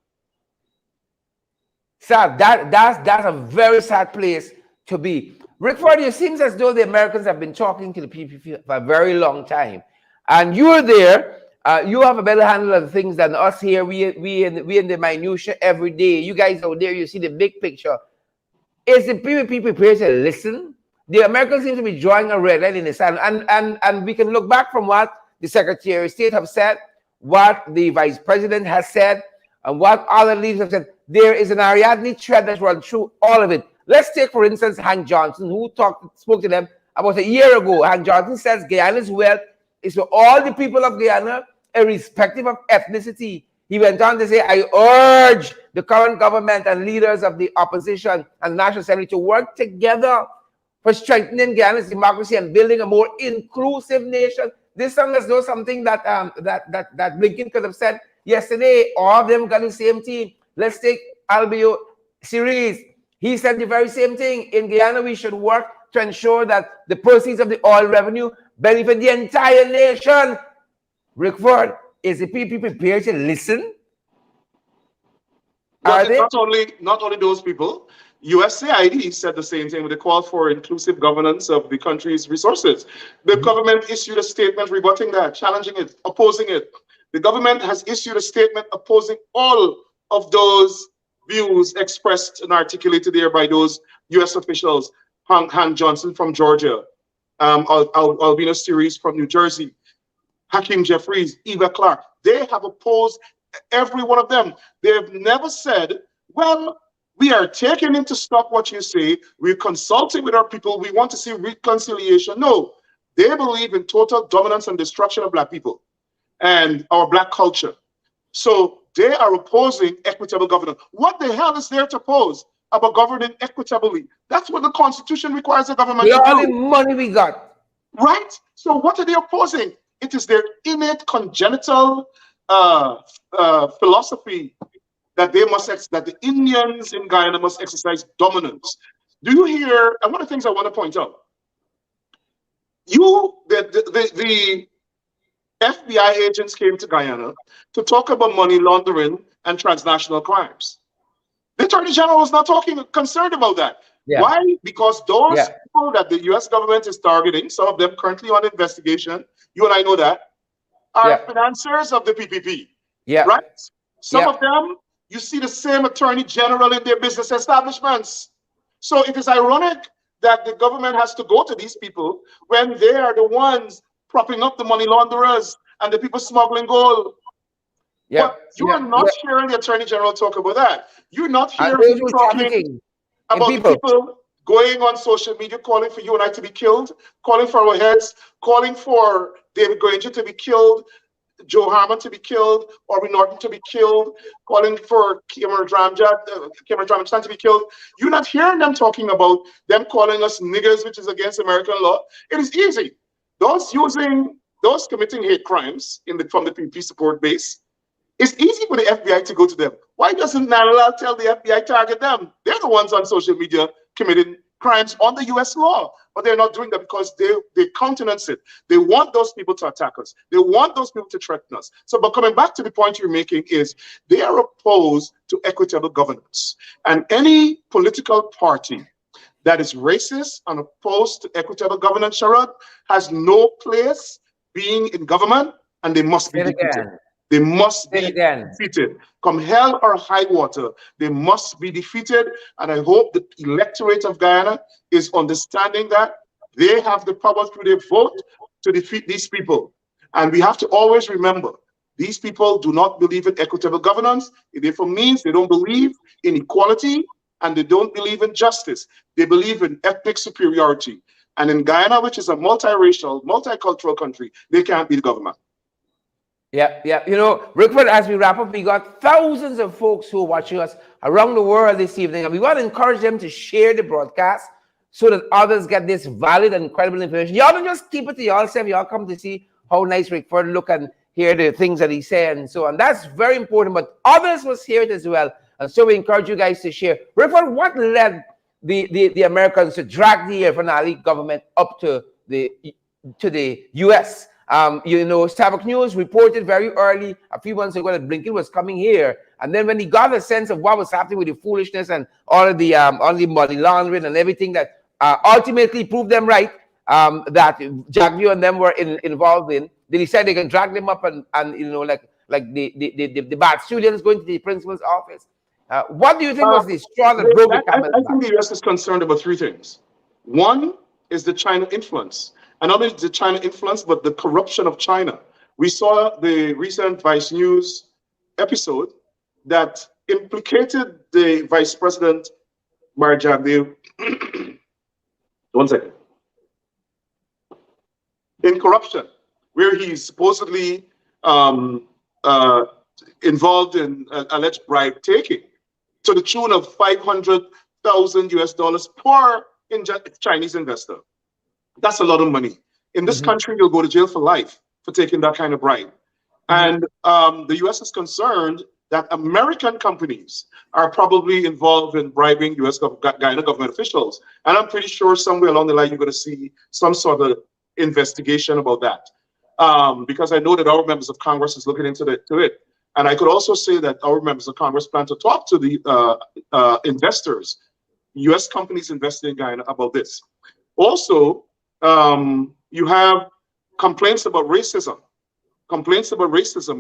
Sad. That's a very sad place to be. Rickford, it seems as though the Americans have been talking to the people for a very long time, and you're there. You have a better handle on things than us here. We in the minutia every day. You guys out there, you see the big picture. Is the people prepared to listen? the Americans seem to be drawing a red line in the sand. And we can look back from what the Secretary of State have said, what the Vice President has said, and what other leaders have said. There is an Ariadne thread that runs through all of it. Let's take, for instance, Hank Johnson, who spoke to them about a year ago. Hank Johnson says Guyana's wealth is for all the people of Guyana, irrespective of ethnicity. He went on to say, I urge the current government and leaders of the opposition and National Assembly to work together for strengthening Guyana's democracy and building a more inclusive nation. This sounds as though something that Blinken could have said yesterday. All of them got the same team. Let's take Albio Series. He said the very same thing. In Guyana, we should work to ensure that the proceeds of the oil revenue benefit the entire nation. Rickford, is the people prepared to listen? Well, not only those people. USAID said the same thing with the call for inclusive governance of the country's resources. The government issued a statement rebutting that, challenging it, opposing it. The government has issued a statement opposing all of those views expressed and articulated there by those U.S. officials. Hank Johnson from Georgia, Albino Series from New Jersey, Hakeem Jeffries, Eva Clark. They have opposed every one of them. They have never said, well, we are taking into stock what you say. We're consulting with our people. We want to see reconciliation. No, they believe in total dominance and destruction of Black people and our Black culture. So they are opposing equitable governance. What the hell is there to oppose about governing equitably? That's what the Constitution requires the government to do. All the money we got. Right? So what are they opposing? It is their innate congenital philosophy that that the Indians in Guyana must exercise dominance. Do you hear? And one of the things I want to point out, the FBI agents came to Guyana to talk about money laundering and transnational crimes. The Attorney General was not concerned about that. Yeah. Why? Because those people that the U.S. government is targeting, some of them currently on investigation, you and I know that, are financiers of the PPP. Yeah. Right? Some of them, you see the same Attorney General in their business establishments. So it is ironic that the government has to go to these people when they are the ones propping up the money launderers and the people smuggling gold. Yeah. But you are not hearing the Attorney General talk about that. You're not hearing him talking about the people going on social media calling for you and I to be killed, calling for our heads, calling for David Granger to be killed, Joe Harmon to be killed, Aubrey Norton to be killed, calling for Cameron Ramchan to be killed. You're not hearing them talking about them calling us niggers, which is against American law. It is easy. Those committing hate crimes from the PP support base, it's easy for the FBI to go to them. Why doesn't Narala tell the FBI target them? They're the ones on social media committing crimes on the U.S. law, but they're not doing that because they countenance it. They want those people to attack us. They want those people to threaten us. So, but coming back to the point you're making is they are opposed to equitable governance. And any political party that is racist and opposed to equitable governance, Sharad, has no place being in government, and they must be defeated. They must be defeated. Come hell or high water, they must be defeated. And I hope the electorate of Guyana is understanding that they have the power through their vote to defeat these people. And we have to always remember, these people do not believe in equitable governance. It therefore means they don't believe in equality and they don't believe in justice. They believe in ethnic superiority. And in Guyana, which is a multiracial, multicultural country, they can't be the government. Yeah. You know, Rickford, as we wrap up, we got thousands of folks who are watching us around the world this evening, and we want to encourage them to share the broadcast so that others get this valid and credible information. Y'all don't just keep it to yourself. Y'all come to see how nice Rickford look and hear the things that he said and so on. That's very important, but others must hear it as well. And so we encourage you guys to share. Rickford, what led the Americans to drag the Fanali government up to the U.S.? You know, Starbuck News reported very early, a few months ago, that Blinken was coming here. And then when he got a sense of what was happening with the foolishness and all of the money laundering and everything that ultimately proved them right, that Jagview and them were involved in, then he said they can drag them up and you know, like the bad students going to the principal's office. What do you think was the straw that broke the camel's back? I think the U.S. is concerned about three things. One, is the China influence. And not only the China influence, but the corruption of China. We saw the recent Vice News episode that implicated the Vice President Marjane, one second, in corruption, where he's supposedly involved in alleged bribe taking to the tune of 500,000 US dollars per Chinese investor. That's a lot of money. In this country, you'll go to jail for life for taking that kind of bribe. And the US is concerned that American companies are probably involved in bribing US Guyana government officials. And I'm pretty sure somewhere along the line, you're going to see some sort of investigation about that. Because I know that our members of Congress is looking into it. And I could also say that our members of Congress plan to talk to the investors, US companies investing in Guyana, about this. Also, you have complaints about racism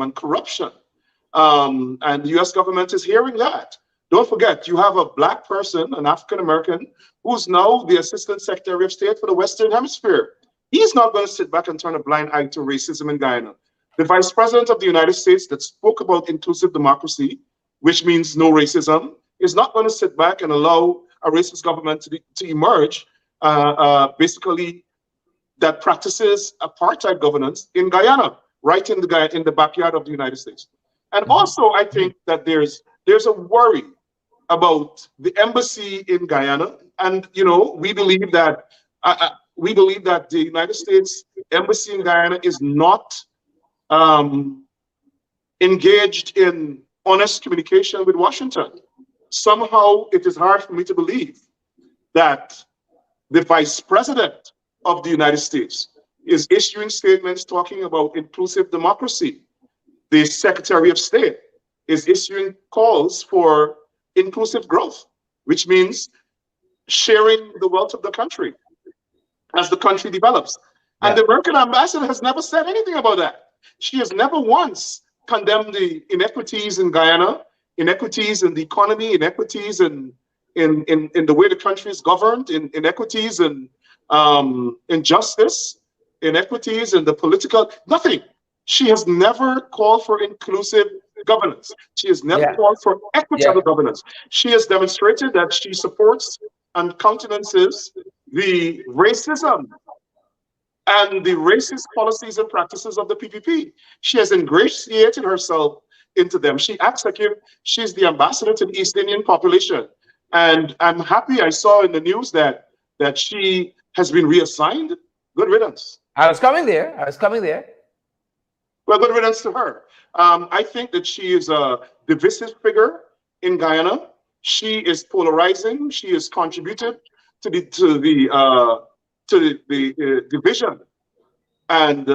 and corruption. And the US government is hearing that. Don't forget, you have a black person, an African-American, who's now the Assistant Secretary of State for the Western Hemisphere. He's not going to sit back and turn a blind eye to racism in Guyana. The Vice President of the United States that spoke about inclusive democracy, which means no racism, is not going to sit back and allow a racist government to emerge, basically, that practices apartheid governance in Guyana, right in the backyard of the United States. And also, I think that there's a worry about the embassy in Guyana, and we believe that the United States embassy in Guyana is not engaged in honest communication with Washington. Somehow, it is hard for me to believe that the Vice President of the United States is issuing statements talking about inclusive democracy. The Secretary of State is issuing calls for inclusive growth, which means sharing the wealth of the country as the country develops. Yeah. And the American ambassador has never said anything about that. She has never once condemned the inequities in Guyana, inequities in the economy, inequities in the way the country is governed, inequities in justice, inequities in the political, nothing. She has never called for inclusive governance. She has never called for equitable governance. She has demonstrated that she supports and countenances the racism and the racist policies and practices of the PPP. She has ingratiated herself into them. She acts like if she's the ambassador to the East Indian population. And I'm happy I saw in the news that she has been reassigned. Good riddance. I was coming there. Well, good riddance to her. I think that she is a divisive figure in Guyana. She is polarizing. She has contributed to the division and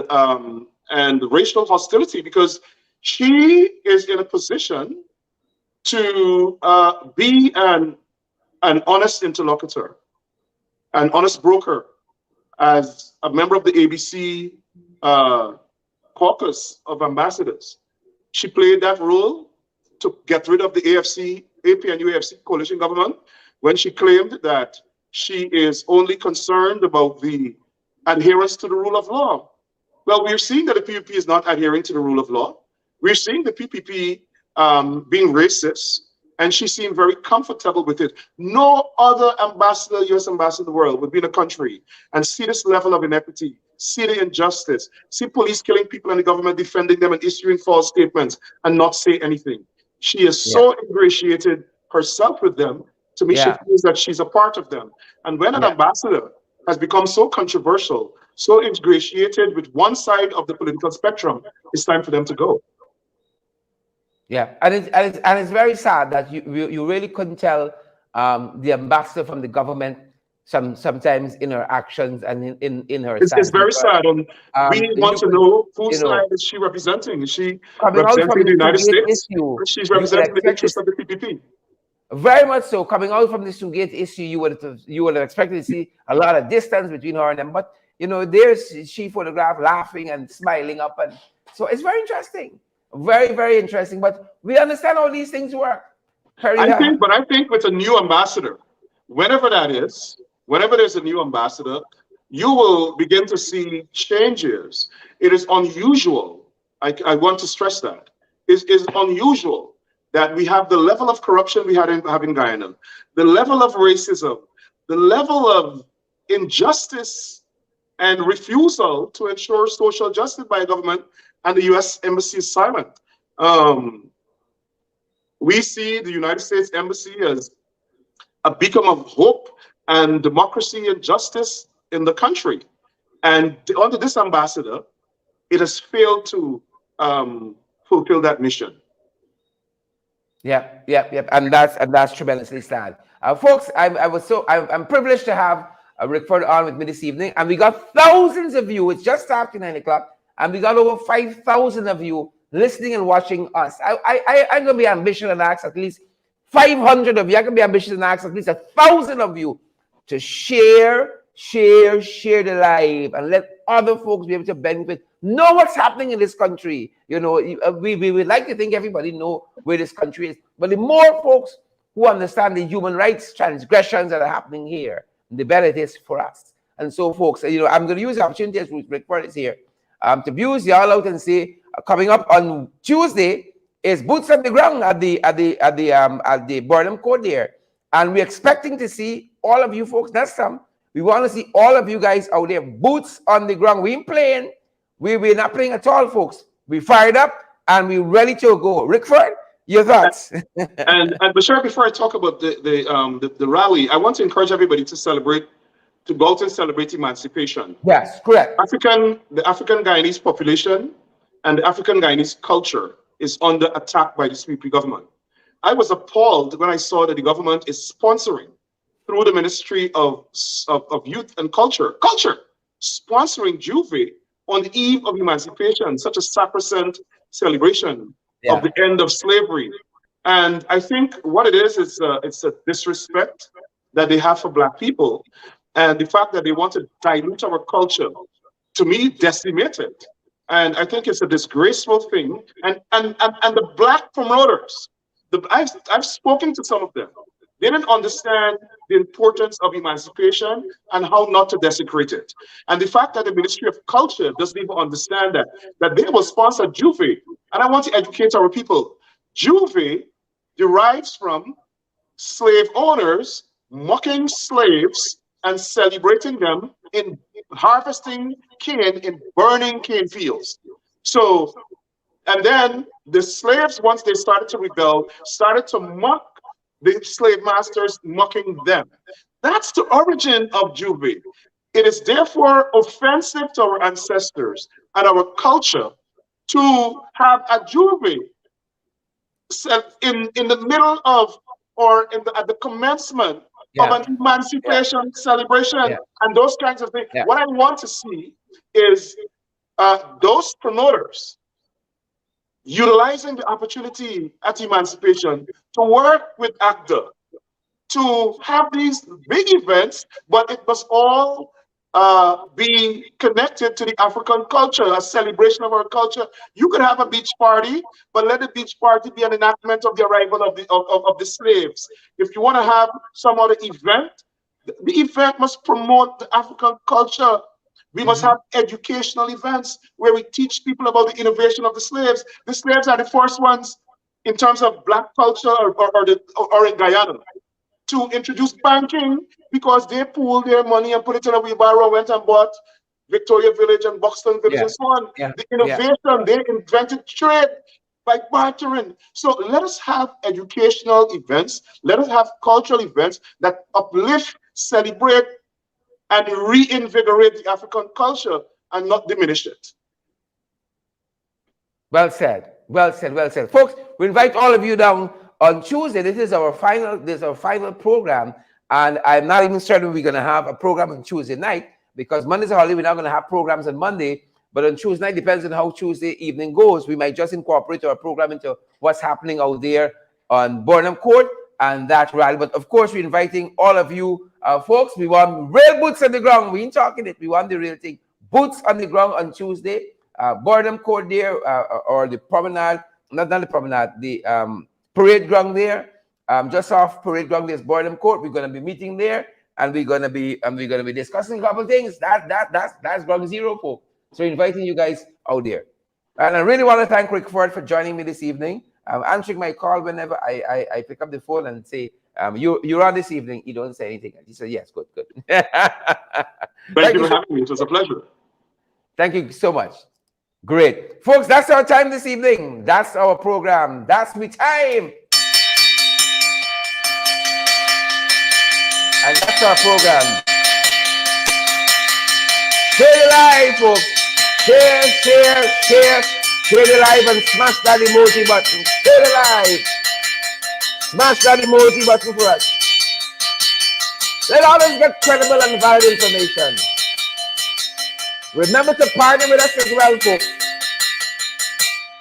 racial hostility, because she is in a position to be an honest interlocutor, an honest broker. As a member of the ABC caucus of ambassadors, she played that role to get rid of the APNU-AFC coalition government when she claimed that she is only concerned about the adherence to the rule of law. Well, we're seeing that the PPP is not adhering to the rule of law. We're seeing the PPP being racist, and she seemed very comfortable with it. No other ambassador, US ambassador in the world would be in a country and see this level of inequity, see the injustice, see police killing people and the government defending them and issuing false statements and not say anything. She is so ingratiated herself with them. To me, she feels that she's a part of them. And when an ambassador has become so controversial, so ingratiated with one side of the political spectrum, it's time for them to go. Yeah, and it's very sad that you really couldn't tell the ambassador from the government sometimes in her actions and in her. It's very sad, and we want to know whose side is she representing? Is she representing the United States? She's representing the interests of the PPP. Very much so. Coming out from the Sugate issue, you would have expected to see a lot of distance between her and them, but there's she photographed laughing and smiling up, and so it's very interesting. Very, very interesting. But we understand how these things work. I think with a new ambassador, whenever that is, whenever there's a new ambassador, you will begin to see changes. It is unusual. I want to stress that. It is unusual that we have the level of corruption we have in Guyana, the level of racism, the level of injustice and refusal to ensure social justice by a government, and the U.S. Embassy is silent. Um, we see the United States Embassy as a beacon of hope and democracy and justice in the country. And under this ambassador, it has failed to fulfill that mission. And that's tremendously sad. Folks, I'm privileged to have Rickford on with me this evening, and we got thousands of you. It's just after 9 o'clock, and we got over 5,000 of you listening and watching us. I'm gonna be ambitious and ask at least 500 of you. I'm gonna be ambitious and ask at least 1,000 of you to share the live, and let other folks be able to benefit, know what's happening in this country. You know, we would like to think everybody know where this country is, but the more folks who understand the human rights transgressions that are happening here, the better it is for us. And so, folks, you know, I'm going to use the opportunity as Rickford is here to views y'all out and say, coming up on Tuesday is boots on the ground at the Burnham Court there, and we're expecting to see all of you folks. That's some. We want to see all of you guys out there, boots on the ground. We ain't playing. We're not playing at all, folks. We fired up and we're ready to go. Rickford, your thoughts? and Bashir, before I talk about the rally, I want to encourage everybody to go out and celebrate emancipation. Yes, correct. The African Guyanese population and the African Guyanese culture is under attack by the Sweepy government. I was appalled when I saw that the government is sponsoring, through the Ministry of Youth and Culture, sponsoring Juve on the eve of emancipation, such a sacrosanct celebration of the end of slavery. And I think what it is it's a disrespect that they have for Black people, and the fact that they want to dilute our culture, to me, decimate it. And I think it's a disgraceful thing. And the Black promoters, I've spoken to some of them. They didn't understand the importance of emancipation and how not to desecrate it. And the fact that the Ministry of Culture doesn't even understand that they will sponsor Juve. And I want to educate our people. Juve derives from slave owners mocking slaves and celebrating them in harvesting cane in burning cane fields. So, and then the slaves, once they started to rebel, started to mock the slave masters, mocking them. That's the origin of Juve. It is therefore offensive to our ancestors and our culture to have a Juve in the middle of, or at the commencement of an emancipation celebration and those kinds of things. What I want to see is those promoters utilizing the opportunity at emancipation to work with ACDA to have these big events, but it must all be connected to the African culture, a celebration of our culture. You could have a beach party, but let the beach party be an enactment of the arrival of the slaves. If you want to have some other event, the event must promote the African culture. We must have educational events where we teach people about the innovation of the slaves. The slaves are the first ones in terms of Black culture or in Guyana to introduce banking, because they pooled their money and put it in a wheelbarrow, went and bought Victoria Village and Buxton Village and so on. The innovation, they invented trade by bartering. So let us have educational events. Let us have cultural events that uplift, celebrate, and reinvigorate the African culture and not diminish it. Well said. Well said. Well said. Folks, we invite all of you down on Tuesday. This is our final program. And I'm not even certain we're going to have a program on Tuesday night, because Monday's a holiday. We're not going to have programs on Monday. But on Tuesday night, depends on how Tuesday evening goes. We might just incorporate our program into what's happening out there on Burnham Court and that rally. But of course, we're inviting all of you folks. We want real boots on the ground. We ain't talking it. We want the real thing. Boots on the ground on Tuesday. Burnham Court there, or the promenade, not the promenade, the parade ground there. Just off parade ground, there's Burnham Court. We're going to be meeting there. and we're gonna be discussing a couple of things. That's Grog Zero, folks. So inviting you guys out there. And I really want to thank Rickford for joining me this evening. I'm answering my call whenever I pick up the phone and say, you're on this evening. You don't say anything. He said, yes, good. Thank you for having me. It was a pleasure. Thank you so much. Great. Folks, that's our time this evening. That's our program. That's my time. And that's our program. Share the live, folks. Share the live and smash that emoji button. Share the live. Smash that emoji button for us. Let others get credible and valid information. Remember to partner with us as well, folks.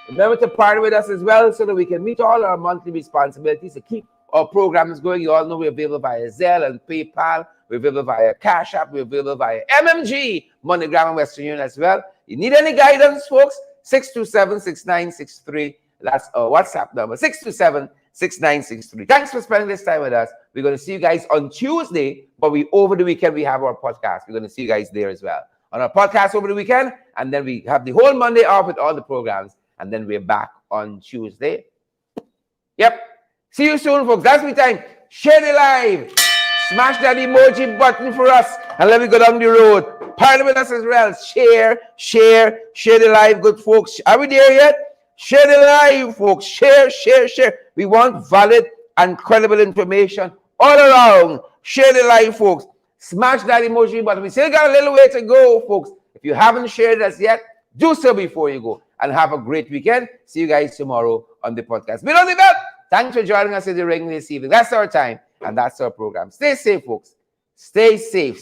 Remember to partner with us as well so that we can meet all our monthly responsibilities to keep our programs going. You all know we're available via Zelle and PayPal. We're available via Cash App. We're available via MMG, MoneyGram and Western Union as well. You need any guidance, folks? 627-6963. That's our WhatsApp number, 627-6963. Thanks for spending this time with us. We're going to see you guys on Tuesday, but over the weekend, we have our podcast. We're going to see you guys there as well. On our podcast over the weekend, and then we have the whole Monday off with all the programs, and then we're back on Tuesday. Yep. See you soon, folks. That's my time. Share the live. Smash that emoji button for us, and let me go down the road. Partner with us as well. Share the live, good folks. Are we there yet? Share the live, folks. Share. We want valid and credible information all around. Share the live, folks. Smash that emoji button. We still got a little way to go, folks. If you haven't shared us yet, do so before you go. And have a great weekend. See you guys tomorrow on the podcast. Below the belt. Thanks for joining us in the ring this evening. That's our time, and that's our program. Stay safe, folks. Stay safe.